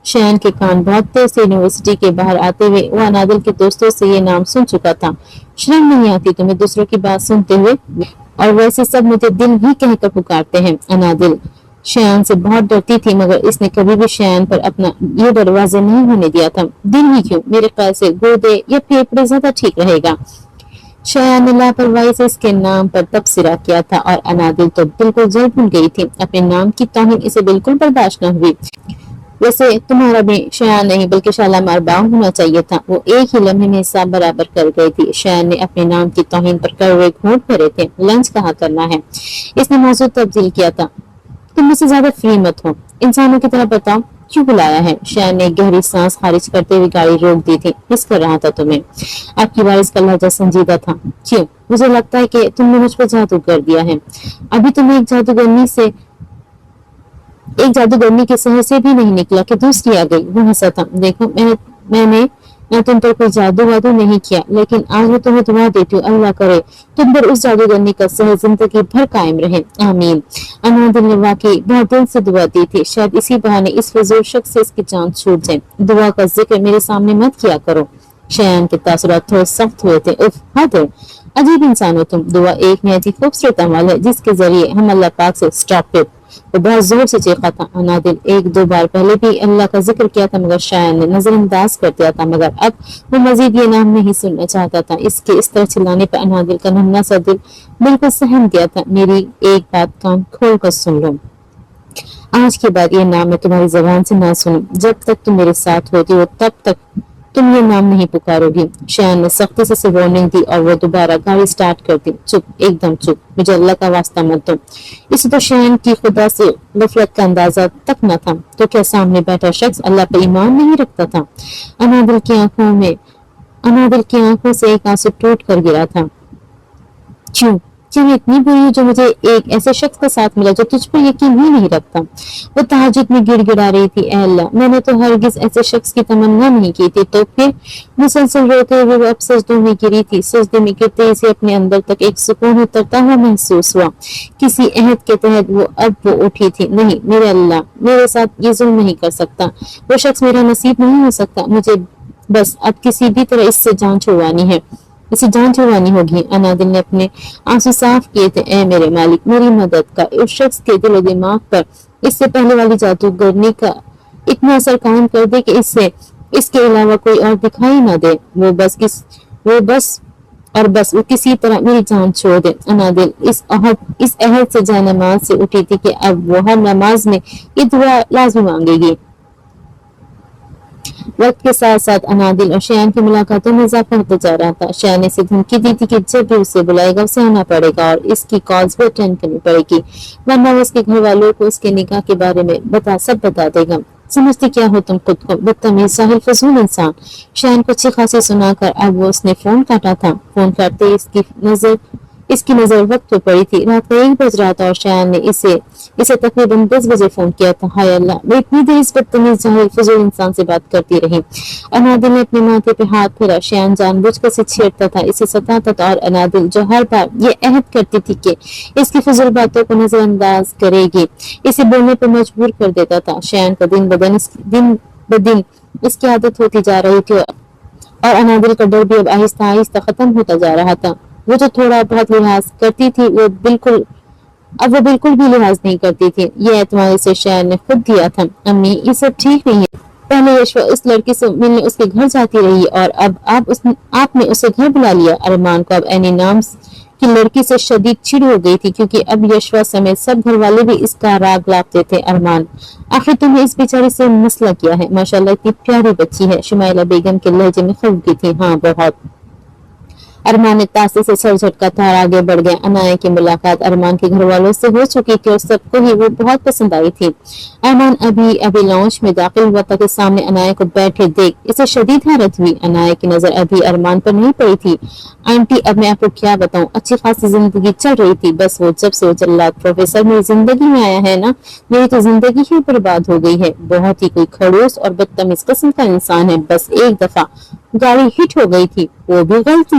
शयान के कान बहुत तेज से यूनिवर्सिटी के बाहर आते हुए वो अनादिल के दोस्तों से ये नाम सुन चुका था। शर्म नहीं आती तुम्हें दूसरों की बात सुनते हुए? और वैसे सब मुझे दिल ही कहकर पुकारते हैं। अनादिल शयान से बहुत डरती थी मगर इसने कभी भी शयान पर अपना ये दरवाजा नहीं होने दिया था। दिल ही क्यों, मेरे ख्याल से गुर्दे या फेफड़े ज्यादा ठीक रहेगा। शयान ने लापरवाही से इसके नाम पर तबसरा किया था और अनादिल तो बिल्कुल जल भूल गई थी। अपने नाम की तौहीन इसे बिल्कुल बर्दाश्त न हुई। वैसे तुम्हारा भी शयान नहीं बल्कि शालामार बाग होना चाहिए था। वो एक ही लम्हे में हिसाब बराबर कर गई थी। शयान ने अपने नाम की तौहीन पर कड़वे घूंट भरे थे। लंच कहाँ करना है? इसने मौजूद तब्दील किया था। तुम मुझसे ज्यादा फ्री मत हो, इंसानों की तरह बताओ क्यों बुलाया है? शयान ने गहरी सांस खारिज करते हुए गाड़ी रोक दी थी। मिस कर रहा था तुम्हें। आपकी वारिस का लहजा संजीदा था। क्यों? मुझे लगता है कि तुमने मुझ पर जादू कर दिया है। अभी तुम्हें एक जादूगरनी के शहर से भी नहीं निकला कि दूसरी आ गई। वो हंसा था। देखो मैंने न तुम पर कोई जादू वादू नहीं किया, लेकिन आज मैं तुम्हें दुआ देती हूँ, अल्लाह करे तुम पर उस जादूगरनी का सहर जिंदगी भर कायम रहे। आमीन। अनादिल ने वाकई बहुत दिल से दुआ दी थी। शायद इसी बहाने इस फजूल शख्स से इसकी जान छूट जाए। दुआ का जिक्र मेरे सामने मत किया करो। शयान के तासुरात थोड़े सख्त हुए थे। उफ, हद है, अजीब इंसान हो तुम। दुआ एक निहायत ही खूबसूरत अमल है जिसके जरिए हम अल्लाह पाक से स्टॉप इट। वो बहुत जोर से चीखा था। अनादिल एक दो बार पहले भी अल्लाह का जिक्र किया था मगर शयान ने नजरअंदाज कर दिया था, मगर अब वो मजीद ये नाम नहीं सुनना चाहता था। इसके इस तरह चिल्लाने पर अनादिल का नन्हा सा दिल बिल्कुल सहम गया था। मेरी एक बात कान खोल कर सुन लो, आज के बाद ये नाम मैं तुम्हारी जबान से ना सुनूं। जब तक तुम मेरे साथ होती हो तब तक तुम ये नाम नहीं पुकारोगी। शयान ने सख्ती से वार्निंग दी और वो दोबारा गाड़ी स्टार्ट कर दी। चुप, एकदम चुप, मुझे अल्लाह का वास्ता मत दो। इसे तो शयान की खुदा से नफरत का अंदाजा तक न था। तो क्या सामने बैठा शख्स अल्लाह पर ईमान नहीं रखता था? अनादिल की आंखों से एक आंसू टूट कर गिरा था। क्यों क्यों मैं इतनी बुरी हूँ जो मुझे एक ऐसे शख्स का साथ मिला जो तुझ पर यकीन ही नहीं रखता? वो तहज्जुद में गिड़गिड़ा रही थी। ऐ अल्लाह, मैंने तो हरगिज ऐसे शख्स की तमन्ना नहीं की थी। तो फिर मुसलसल रोते हुए वो अब सजदों में गिरी थी। सजदे में गिरते ही अपने अंदर तक एक सुकून उतरता हुआ महसूस हुआ। किसी अहद के तहत वो उठी थी। नहीं, मेरे अल्लाह मेरे साथ ये जुल्म नहीं कर सकता। वो शख्स मेरा नसीब नहीं हो सकता। मुझे बस अब किसी भी तरह इससे जान छुड़वानी होगी। अनादिल ने अपने आंसू साफ किए थे। ए मेरे मालिक, मेरी मदद का। उस शख्स के दिल दिमाग पर इससे पहले वाली जादूगरनी का इतना असर कायम कर दे कि इसके अलावा कोई और दिखाई ना दे। वो किसी तरह मेरी जान छोड़ दे। अनादिल इस अहद से जानमाज से उठी थी कि अब वो हर नमाज में ये दुआ लाजमी मांगेगी। वक्त के साथ साथ अनादिल और शयान की मुलाकातों में इजाफा होता जा रहा था। शयान ने इसे धमकी दी थी कि जब भी उसे बुलाएगा उसे आना पड़ेगा और इसकी कॉल्स भी अटेंड करनी पड़ेगी, वरना वो उसके घर वालों को उसके निकाह के बारे में सब बता देगा। समझती क्या हो तुम खुद को, बदतमीज साहिल फजूल इंसान। शयान को अच्छी खासी सुनाकर अब वो उसने फोन काटा था। फोन काटते ही इसकी नजर वक्त पे पड़ी थी। रात का 1 बज रहा था और शयान ने इसे तकरीबन 10 बजे फोन किया था। हाय अल्लाह, मैं इतनी देर इस बदतमीज जाहिल फजूल इंसान से बात करती रही। अनादिल ने अपने माथे पे हाथ फेरा। शयान जानबूझकर इसे छेड़ता था, इसे सताता था और अनादिल जो हर बार ये अहद करती थी कि इसकी फजूल बातों को नजरअंदाज करेगी, इसे बोलने पर मजबूर कर देता था। शयान का दिन ब दिन इसकी आदत होती जा रही थी और अनादिल का डर भी अब आहिस्ता आहिस्ता खत्म होता जा रहा था। वो जो थोड़ा बहुत लिहाज करती थी वो बिल्कुल भी लिहाज नहीं करती थी। ये एतमाद इसे शयान ने खुद दिया था। अम्मी, ये सब ठीक नहीं है। पहले यशवा उस लड़की से मिलने उसके घर जाती रही और अब आपने उसे घर बुला लिया। अरमान को अब एनी नाम की लड़की से शदीद चिढ़ हो गई थी क्योंकि अब यशवा समेत सब घर वाले भी इसका राग लापते थे। अरमान, आखिर तुमने इस बेचारी से मसला किया है? माशाल्लाह इतनी प्यारी बच्ची है। शुमाइला बेगम के लहजे में खूब की थी। हाँ, बहुत। अरमान ने तासे से सर झटका था और आगे बढ़ गया। अनाया की मुलाकात अरमान के घर वालों से हो चुकी थी और सबको ही वो बहुत पसंद आई थी। अरमान अभी लॉन्च में दाखिल हुआ था कि सामने अनाया को बैठे देख इसे शदीद हैरत हुई। अनाया की नजर अभी अरमान पर नहीं पड़ी थी। आंटी, अब मैं आपको क्या बताऊं, अच्छी खासी जिंदगी चल रही थी, बस वो जब से वो जल्लाद प्रोफेसर मेरी जिंदगी में आया है ना, मेरी तो जिंदगी ही बर्बाद हो गई है। बहुत ही कोई खड़ूस और बदतमीज किस्म का इंसान है। बस एक दफा गाड़ी हिट हो गई थी, वो भी गलती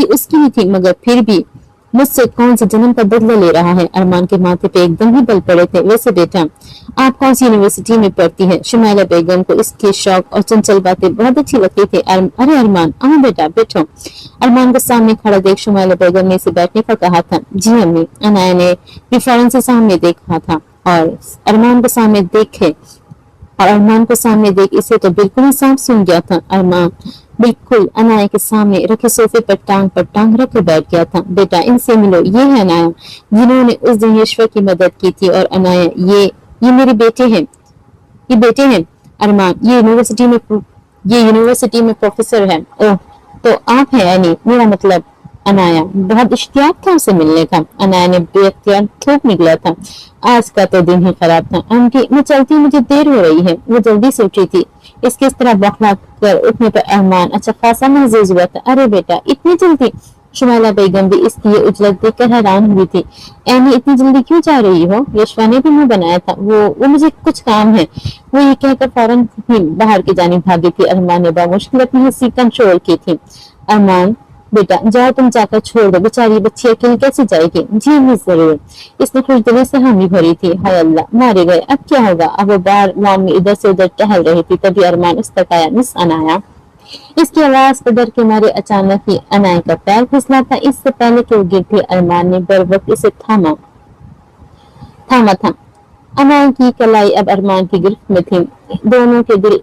उसकी ही थी, मगर फिर भी मुझसे कौन से जन्म का बदला ले रहा है। अरमान के माथे पे एकदम ही बल पड़े थे। वैसे बेटा आप कौन सी यूनिवर्सिटी में पढ़ती है। शुमाइला बेगम को इसके शौक और चंचल बातें बहुत अच्छी लगती थी। अरे अरमान आओ बेटा बैठो। अरमान को सामने खड़ा देख शुमाइला बेगम ने इसे बैठने का कहा था। जी अम्मी। अनाया ने भी फौरन से सामने देखा था और अरमान को सामने देखे और अरमान को सामने देख इसे तो बिल्कुल ही सांप सूंघ गया था। अरमान बिल्कुल अनाया के सामने रखे सोफे पर टांग रख कर बैठ गया था। बेटा इनसे मिलो, ये है अनाया जिन्होंने उस दिन ईश्वर की मदद की थी। और अनाया ये मेरे बेटे हैं। अरमान ये यूनिवर्सिटी में प्रोफेसर है। ओह तो आप है यानी, मेरा मतलब अनाया बहुत इश्तियाक था उसे मिलने का। अनाया ने बेख्तियार थूक निकला था। आज का तो दिन ही खराब था। आंटी मैं चलती हूँ, मुझे देर हो रही है। वो जल्दी से उठी थी। इसके इस तरह बौखला कर उठने पर अरमान अच्छा खासा महसूस हुआ था। अरे बेटा इतनी जल्दी। शुमाइला बेगम भी इसकी ये उजलत देखकर हैरान हुई थी। एनी इतनी जल्दी क्यों जा रही हो। यशवा ने भी मुंह बनाया था। वो मुझे कुछ काम है। वो ये कहकर फौरन ही बाहर की जानिब भागी थी। अरमान ने बामुश्किल अपनी हंसी कंट्रोल की थी। अरमान बेटा जाओ तुम जाकर छोड़ दो, बेचारी बच्ची अकेली कैसे जाएगी। जी अम्मी जरूर। इसने खुशदिली से हामी भरी थी। हाय अल्लाह मारे गए, अब क्या होगा। अब वो बार लॉन में इधर से उधर टहल रही थी। तभी अरमान उस तक आया। मिस अनाया। इसकी आवाज पर डर के मारे अचानक ही अनाया का पैर फिसला था। इससे पहले कि वो गिरती अरमान ने बर वक्त इसे थामा था। अनाया की कलाई अब अरमान की गिरफ्त में थी। दोनों के दिल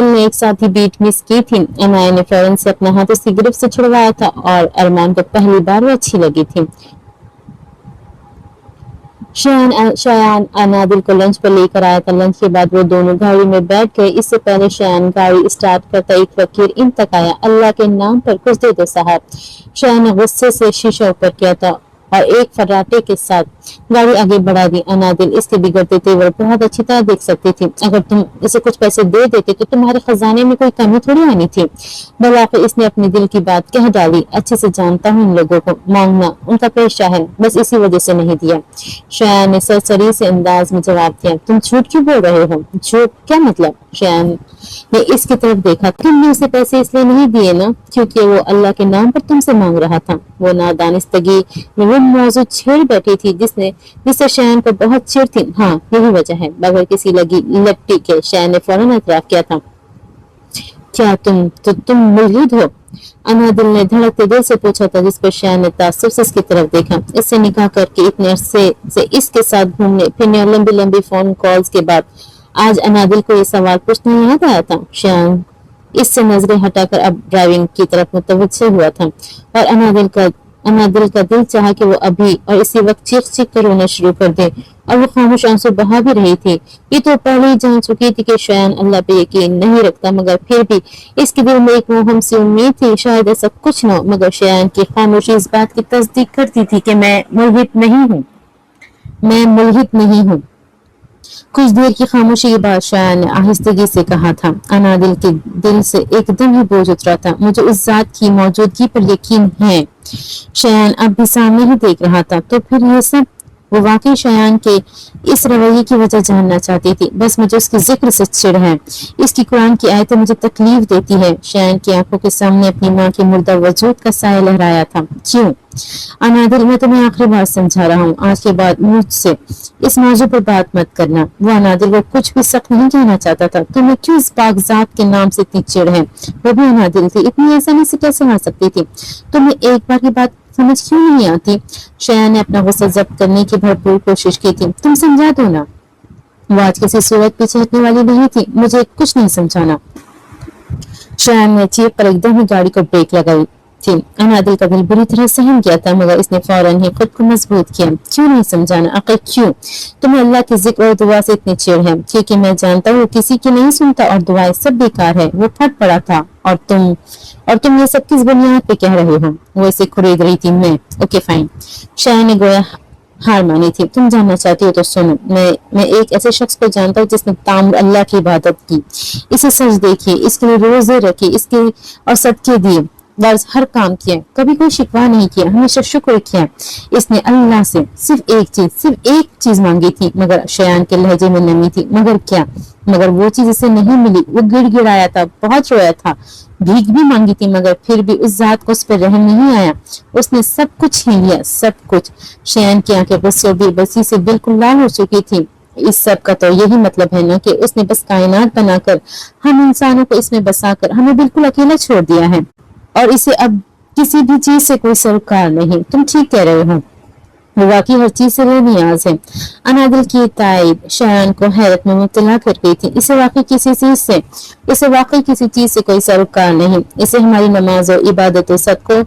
ने एक साथ ही बीट मिस की थी। अनाया ने फौरन से अपना हाथ उसकी गिरफ्त से छुड़वाया था और अरमान को पहली बार वो अच्छी लगी थी। शयान अनादिल को लंच पर लेकर आया था। लंच के बाद वो दोनों गाड़ी में बैठ गए। इससे पहले शयान गाड़ी स्टार्ट करता एक फकीर इन तक आया। अल्लाह के नाम पर कुछ दे दो साहब। शयान ने गुस्से से शीशा ऊपर किया था और एक फर्राटे के साथ गाड़ी आगे बढ़ा दी। अनादिल इसके बिगड़ते तेवर बहुत अच्छी तरह देख सकती थी। अगर तुम इसे कुछ पैसे दे देते तो तुम्हारे खजाने में कोई कमी थोड़ी आनी थी। बलाफिर इसने अपने दिल की बात कह डाली। अच्छे से जानता हूँ इन लोगों को, मांगना उनका पेशा है, बस इसी वजह से नहीं दिया। शयान ने सरसरी से अंदाज में जवाब दिया। तुम झूठ क्यों बोल रहे हो। झूठ क्या मतलब। शयान ने इसकी तरफ देखा। तुमने उसे पैसे इसलिए नहीं दिए ना क्योंकि वो अल्लाह के नाम पर तुमसे मांग रहा था। वो नादानिस्तगी में वो मौजूद छेड़ बैठी थी जिससे शयान को बहुत चिढ़ थी। हाँ यही वजह है। बगैर किसी लगी लपटी के शयान ने फौरन एतराफ किया था। क्या तुम मुल्हिद हो। अनादिल ने धड़कते दिल से पूछा था, जिस पर शयान ने ताज्जुब से इसकी तरफ देखा। इससे निकाह करके इतने अरसे से इसके साथ घूमने फिरने और लंबी लंबी फोन कॉल्स के बाद आज अनादिल को ये सवाल पूछना याद आया था। शयान इससे नजरें हटाकर अब ड्राइविंग की तरफ मुतवज्जह हुआ था और अनादिल का दिल चाहा कि वो अभी और इसी वक्त चीख चीख कर रोना शुरू कर दे और वो खामोश आंसू बहा भी रही थी। ये तो पहले ही जान चुकी थी कि शयान अल्लाह पे यकीन नहीं रखता, मगर फिर भी इसके दिल में एक मोहम सी उम्मीद थी शायद ऐसा कुछ न हो। मगर शयान की खामोशी इस बात की तस्दीक करती थी कि मैं मुल्हिद नहीं हूँ। कुछ देर की खामोशी के बाद शयान ने आहिस्तगी से कहा था। अनादिल के दिल से एकदम ही बोझ उतरा था। मुझे उस जात की मौजूदगी पर यकीन है। शयान अब भी सामने ही देख रहा था। तो फिर ये सब। वो वाकई शयान के इस रवैये की वजह जानना चाहती थी। बस मुझे उसके जिक्र से चिढ़ है। इसकी कुरान की आयतें मुझे तकलीफ देती है। शयान की आंखों के सामने अपनी माँ के मुर्दा वजूद का साया लहराया था। क्यों अनादिल, मैं तुम्हें आखिरी बार समझा रहा हूँ, आज के बाद मुझसे इस मौजू पर बात मत करना। वो अनादिल को कुछ भी सख्त नहीं कहना चाहता था। तुम्हें क्यों इस पाकजात के नाम से इतनी चिढ़ है। वो भी अनादिल थी, इतनी आसानी से कैसे हार सकती थी। तुम्हें एक बार की बात समझ क्यों नहीं आती। शयान ने अपना गुस्सा जब्त करने की भरपूर कोशिश की थी। तुम समझा दो ना। वो आज किसी सूरत पीछे हटने वाली नहीं थी। मुझे कुछ नहीं समझाना। शयान ने चीख पर एकदम ही गाड़ी को ब्रेक लगाई थी। अनादिल का दिल बुरी तरह सहम गया था, मगर इसने फौरन ही खुद को मजबूत किया। क्यों नहीं समझाना, आखिर क्यों तुम्हें अल्लाह की जिक्र और दुआ से इतनी चिढ़ है। क्योंकि मैं जानता हूँ किसी की नहीं सुनता और दुआएं सब बेकार है। वो फट पड़ा था और तुम ये सब किस बुनियाद पे कह रहे हो। वो इसे खरीद रही थी। मैं ओके फाइन। शयान ने गोया हार मानी थी। तुम जानना चाहती हो तो सुनो। मैं एक ऐसे शख्स को जानता हूँ जिसने ताम अल्लाह की इबादत की, इसे सच देखी, इसके लिए रोजे रखे, इसके और सदके दिए, वर्ज हर काम किया, कभी कोई शिकवा नहीं किया, हमेशा शुक्र किया। इसने अल्लाह से सिर्फ एक चीज मांगी थी। मगर शयान के लहजे में नमी थी। मगर क्या। मगर वो चीज इसे नहीं मिली। वो गिड़गिड़ाया था, बहुत रोया था। भीख भी मांगी थी, मगर फिर भी उस जात को उस पर रहम नहीं आया। उसने सब कुछ छीन लिया, सब कुछ। शयान की आंखें गुस्से और बेबसी से बिल्कुल लाल हो चुकी थी। इस सब का तो यही मतलब है ना कि उसने बस कायनात बनाकर हम इंसानों को इसमें बसाकर हमें बिल्कुल अकेला छोड़ दिया है, और इसे अब किसी भी चीज से कोई सरोकार नहीं। तुम ठीक कह रहे हो, वो वाकई हर चीज से बेनियाज है। अनादिल की तायद शयान को हैरत में मुब्तला कर गई थी। इसे वाकई किसी चीज से कोई सरोकार नहीं। इसे हमारी नमाज और इबादत और सदको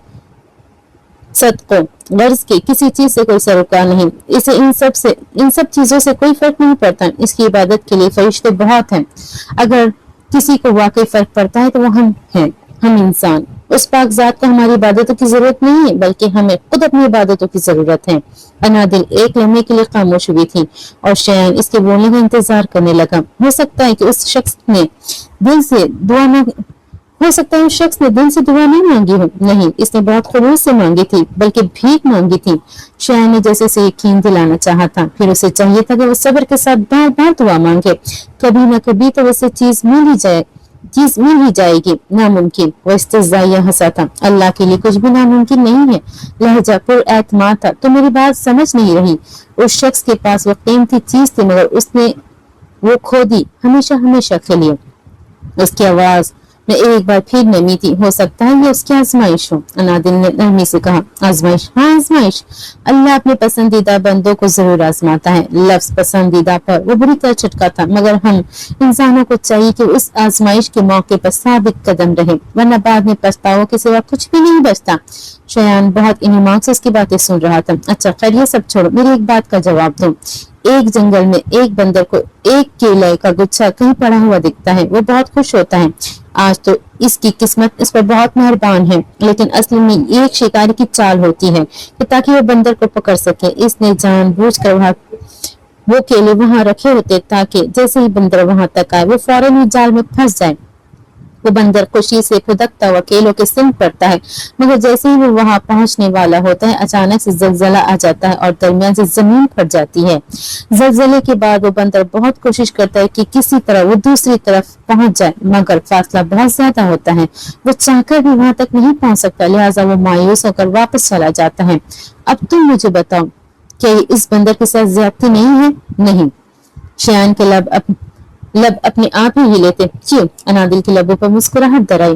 गर्ज के किसी चीज से कोई सरोकार नहीं। इसे इन सब चीजों से कोई फर्क नहीं पड़ता। इसकी इबादत के लिए फरिश्ते बहुत हैं। अगर किसी को वाकई फर्क पड़ता है तो वो हम हैं, हम इंसान। उस पाक जात को हमारी इबादतों की जरूरत नहीं है, बल्कि हमें खुद अपनी इबादतों की जरूरत है। अनादिल एक लम्हे के लिए खामोश हुई थी और शयान इसके बोलने का इंतजार करने लगा। हो सकता है उस शख्स ने दिल से दुआ नहीं मांगी हो। नहीं, इसने बहुत खुलूस से मांगी थी, बल्कि भीख मांगी थी। शयान ने जैसे से यकीन दिलाना चाहा था। फिर उसे चाहिए था कि वो सब्र के साथ बार बार दुआ मांगे। कभी न कभी तो वैसे चीज मिल ही जाएगी। नामुमकिन। वो इस्तेज़ाइया हंसा था। अल्लाह के लिए कुछ भी नामुमकिन नहीं है। लहजा पुर एतमाद था। तो मेरी बात समझ नहीं रही। उस शख्स के पास वो कीमती चीज थी, मगर उसने वो खो दी, हमेशा हमेशा के लिए। उसकी आवाज में एक बार फिर नमी थी। हो सकता है ये उसकी आजमाइश हो। अनादिल ने नरमी से कहा। आजमाइश? हाँ, आजमाइश। अल्लाह अपने पसंदीदा बंदों को जरूर आजमाता है। लफ्ज पसंदीदा पर वो बुरी तरह चटका था, मगर हम इंसानों को चाहिए कि उस आजमाइश के मौके पर साबित कदम रहे, वरना बाद में पछतावों के सिवा कुछ भी नहीं बचता। शयान बहुत इन्माक से उसकी बातें सुन रहा था। अच्छा खैर, ये सब छोड़ो, मेरी एक बात का जवाब दो। एक जंगल में एक बंदर को एक केले का गुच्छा कहीं पड़ा हुआ दिखता है। वो बहुत खुश होता है। आज तो इसकी किस्मत इस पर बहुत मेहरबान है, लेकिन असल में एक शिकारी की चाल होती है कि ताकि वो बंदर को पकड़ सके। इसने जानबूझकर वो केले वहां रखे होते ताकि जैसे ही बंदर वहां तक आए वो फौरन ही जाल में फंस जाए। वो बंदर खुशी से खुदकता हुआ केलों के सिंह पड़ता है, मगर जैसे ही वो वहां पहुंचने वाला होता है, अचानक से जलजला आ जाता है और दरमियान से जमीन फट जाती है। जलजले के बाद वो बंदर बहुत कोशिश करता है कि किसी तरह वो दूसरी तरफ पहुंच जाए, मगर फासला बहुत ज्यादा होता है। वो चाहकर भी वहां तक नहीं पहुंच सकता, लिहाजा वो मायूस होकर वापस चला जाता है। अब तुम मुझे बताओ, क्या इस बंदर के साथ ज्यादती नहीं है? नहीं। शयान के लब अपने आप ही हिले थे। क्यों? अनादिल के लबों पर मुस्कुराहट दराई।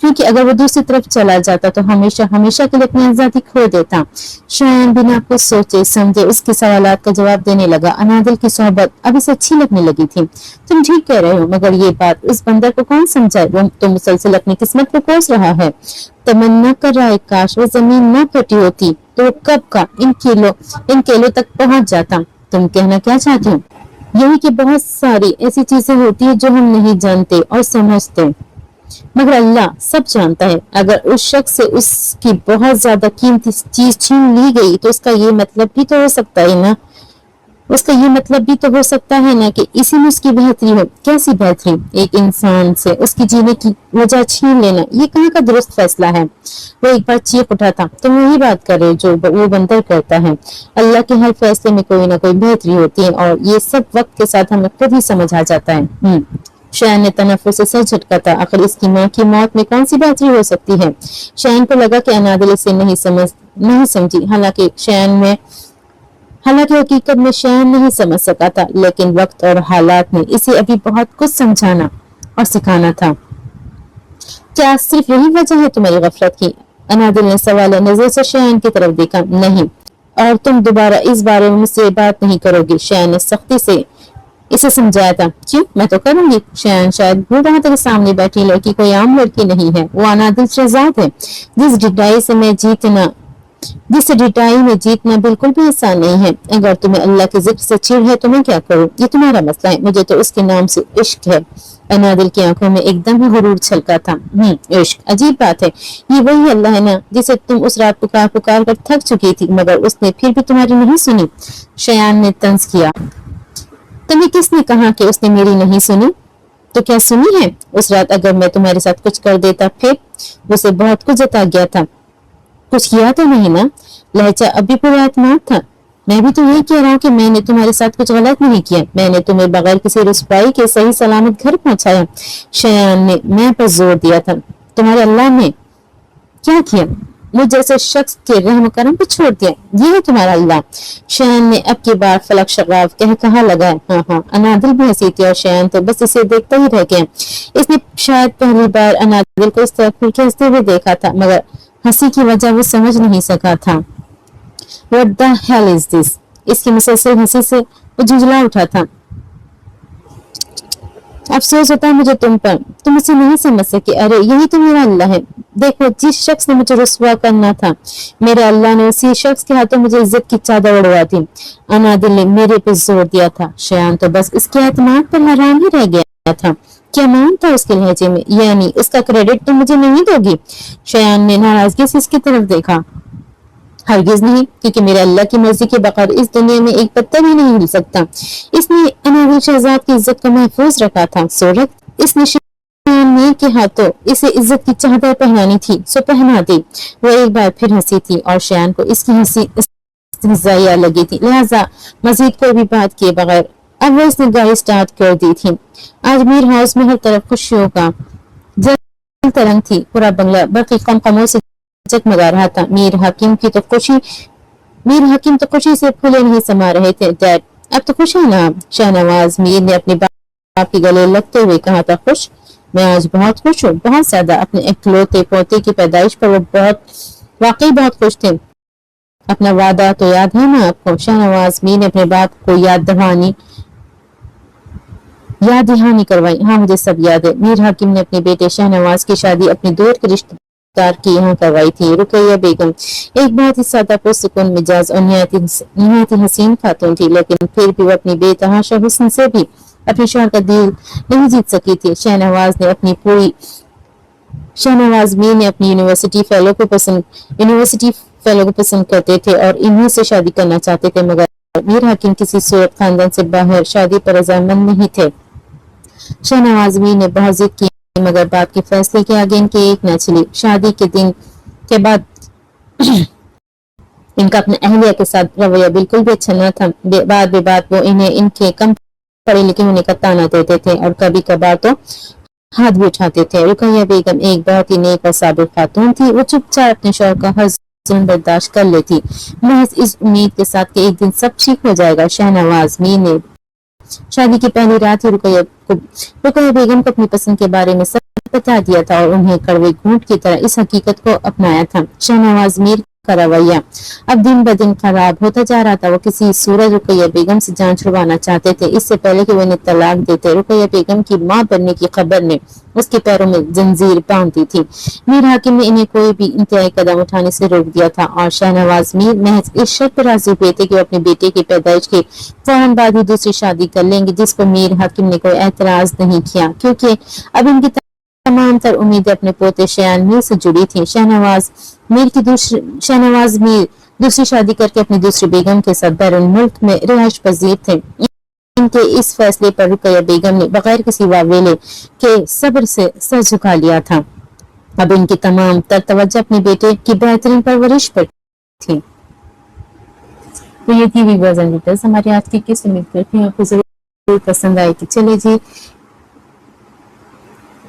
क्योंकि अगर वो दूसरी तरफ चला जाता तो हमेशा हमेशा के लिए अपनी आजादी खो देता। शयान बिना कुछ सोचे समझे उसके सवालात का जवाब देने लगा। अनादिल की सोहबत अब इसे अच्छी लगने लगी थी। तुम ठीक कह रहे हो, मगर ये बात उस बंदर को कौन समझाए? वो तो मुसलसल अपनी किस्मत को कोस रहा है। तमन्ना कर रहा है काश वो जमीन न फटी होती तो कब का इन केलों तक पहुंच जाता। तुम कहना क्या चाहते हो? यही कि बहुत सारी ऐसी चीजें होती है जो हम नहीं जानते और समझते, मगर अल्लाह सब जानता है। अगर उस शख्स से उसकी बहुत ज्यादा कीमती चीज छीन ली गई तो उसका ये मतलब भी तो हो सकता है ना कि इसी में उसकी बेहतरी हो। कैसी बेहतरी? एक इंसान से उसकी जीने की वजह छीन लेना, ये कहाँ का दुरुस्त फैसला है? वो एक बार चीख उठा था। तुम वही बात कर रहे हो जो वो बंदर करता है। अल्लाह के हर फैसले में कोई ना कोई बेहतरी होती है, और ये सब वक्त के साथ हमें खुद ही समझ आ जाता है। शयान ने तनफ्फुस से सर झटका था। आखिर इसकी माँ की मौत में कौन सी बेहतरी हो सकती है? शयान को लगा कि अनादिल इसे नहीं समझी। हालांकि हकीकत में शयान नहीं समझ सका था, लेकिन वक्त और हालात ने इसे अभी बहुत कुछ समझाना और सिखाना था। क्या सिर्फ यही वजह है तुम्हारी गफलत की? अनादिल ने सवाल नजर से शयान की तरफ देखा। नहीं, और तुम दोबारा इस बारे में मुझसे बात नहीं करोगी। शयान ने सख्ती से इसे समझाया था। क्यों? मैं तो करूंगी। शयान शायद भूल रहा था कि सामने बैठी लड़की कोई आम लड़की नहीं है, वो अनादिल शहजाद है, जिस डिटाई में जीतना बिल्कुल भी आसान नहीं है। अगर तुम्हें अल्लाह के जिक्र से चिढ़ है तो मैं क्या करूं? ये तुम्हारा मसला है, मुझे तो उसके नाम से इश्क है। अनादिल की आंखों में एकदम ही गुरूर छलका था। इश्क? अजीब बात है। ये वही अल्लाह है ना जिसे तुम उस रात पुकार कर थक चुकी थी, मगर उसने फिर भी तुम्हारी नहीं सुनी। शयान ने तंज किया। तुम्हें किसने कहा कि उसने मेरी नहीं सुनी? तो क्या सुनी है? उस रात अगर मैं तुम्हारे साथ कुछ कर देता फिर? उसे बहुत कुछ जता गया था। कुछ किया तो नहीं ना? लहजा अभी पूरा एतमाद था। मैं भी तो यही कह रहा हूँ कि मैंने तुम्हारे साथ कुछ गलत नहीं किया। मैंने तुम्हें बगैर किसी रुसवाई के सही सलामत घर पहुंचाया। शयान ने मैं पर जोर दिया था। तुम्हारे अल्लाह ने क्या किया, मुझ जैसे शख्स के रहम करम पे छोड़ दिया, ये है तुम्हारा अल्लाह। शैन ने अब की बार फलक शगाफ कहा लगा। हाँ हाँ, अनादिल भी हंसी थी और शैन तो बस इसे देखता ही रह गया। इसने शायद पहली बार अनादिल को इस तरह खुल के हंसते हुए देखा था, मगर हंसी की वजह वो समझ नहीं सका था। What the hell is this? इसकी मुसलसल हंसी से वो झुंझला उठा था। अफसोस होता है मुझे तुम पर, तुम उसे नहीं समझ सके। अरे यही तो मेरा अल्लाह है। देखो, जिस शख्स ने मुझे रुस्वा करना था, मेरे अल्लाह ने उसी शख्स के हाथों मुझे इज्जत की चादर उड़वा दी। अनादिल ने मेरे पे जोर दिया था। शयान तो बस इसके एतमाद पर हैरान ही रह गया था। क्या मान था उसके लहजे में, यानी उसका क्रेडिट तो मुझे नहीं दोगी? शयान ने नाराजगी से इसकी तरफ देखा। हरगिज नहीं, क्योंकि मेरे अल्लाह की मर्जी के बगैर इस दुनिया में एक पत्ता भी नहीं हिल सकता। इसने अनादिल शहजाद की इज्जत को महफूज रखा था, सो रख। इसने शयान के हाथों इसे इज्जत की चादर पहनानी थी, सो पहना दी। वो एक बार फिर हंसी थी और शयान को इसकी हंसी इस्तेज़ाइया लगी थी, लिहाजा मजीद कोई भी बात किए बगैर अब वो इसने गाड़ी स्टार्ट कर दी थी। आज मीर हाउस में हर तरफ खुशियों का जल तरंग थी। पूरा बंगला बल्कि कमकमों से जगमगा रहा था। मीर हकीम तो खुशी से फूले नहीं समा रहे थे। डैड, अब तो खुश है ना? शाहनवाज मीर ने अपने बाप के गले लगते हुए कहा था। खुश? मैं आज बहुत खुश हूँ, बहुत ज्यादा। अपने इकलौते पोते की पैदाइश पर वो वाकई बहुत खुश थे। अपना वादा तो याद है ना आपको? शाहनवाज मीर ने अपने बाप को याद दहानी करवाई। हाँ, मुझे सब याद है। मीर हाकिम ने अपने बेटे शाहनवाज की शादी अपनी दूर के रिश्तेदार की यहाँ करवाई थी। रुकैया बेगम एक बहुत ही सादा पुरसुकून मिजाज और निहायत हसीन खातून थी, लेकिन फिर भी वो अपनी बेतहाशा हुस्न से भी अपने शौहर का दिल नहीं जीत सकी थी। शाहनवाज मीर ने अपनी यूनिवर्सिटी फेलो को पसंद करते थे और इन्हीं से शादी करना चाहते थे, मगर मीर हाकिम किसी सूरत खानदान से बाहर शादी पर रजामंद नहीं थे। शाहनवाज मीर ने बहुत जिद की, मगर बाप के फैसले के आगे इनकी एक न चली। शादी के दिन के बाद इनका अपने अहलिया के साथ रवैया बिल्कुल भी अच्छा न था। बात वो इन्हें इनके कम पढ़े लिखे होने का ताना देते थे और कभी कभार तो हाथ भी उठाते थे। रुकैया बेगम एक बहुत ही नेक और साबिर खातून थी। वो चुपचाप अपने शौहर का हर जुल्म बर्दाश्त कर लेती, महज इस उम्मीद के साथ कि एक दिन सब ठीक हो जाएगा। शाहनवाज मीर ने शादी की पहली रात ही रुकैया बेगम को अपनी पसंद के बारे में सब बता दिया था और उन्हें कड़वे घूंट की तरह इस हकीकत को अपनाया था। शाहनवाज मीर का रवैया अब दिन ब दिन खराब होता जा रहा था। वो किसी सूरज रुकैया बेगम से जान छुड़वाना चाहते थे, इससे पहले कि वो इन्हें तलाक देते। रुकैया बेगम की मां बनने की खबर ने उसके पैरों में जंजीर बांधी थी। मीर हाकिम ने इन्हें कोई भी इंतहाई कदम उठाने से रोक दिया था और शाहनवाज मीर महज इस शर्त पर राजी हुए थे कि वो अपने बेटे की पैदाइश के फौरन बाद ही दूसरी शादी कर लेंगे, जिस पर मीर हाकिम ने कोई एतराज नहीं किया, क्योंकि अब इनकी तमाम तर उम्मीदें अपने पोते शयान मीर से जुड़ी थी। शाहनवाज मीर दूसरी शादी करके अपनी दूसरी बेगम के साथ बैरून मुल्क में रिहाइश पजीर थे। इनके इस फैसले पर रुकैया बेगम ने बगैर किसी वावेले के सब्र से सर झुका लिया था। अब इनकी तमाम तर तवज्जो अपने बेटे की बेहतरीन परवरिश पर थी। तो ये थी व्यूअर्स एंड रीडर्स हमारी आज की किस्त। उम्मीद करती हूँ आपको जरूर पसंद आएगी।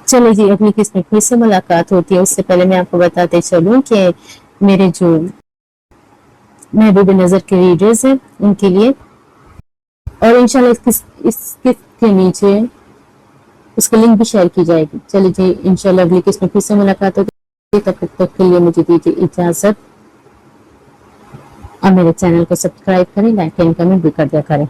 चले जी अगली किस्त में फिर से मुलाकात होती है। उससे पहले मैं आपको बताते चलूं कि मेरे जो महबूब नजर के रीडर्स हैं उनके लिए, और इंशाल्लाह इस किस्त के नीचे उसकी लिंक भी शेयर की जाएगी। चलिए जी, इंशाल्लाह अगली किस्त में फिर से मुलाकात होगी। तब तक के लिए मुझे दीजिए इजाजत और मेरे चैनल को सब्सक्राइब करें, लाइक एंड कमेंट भी कर दिया करें।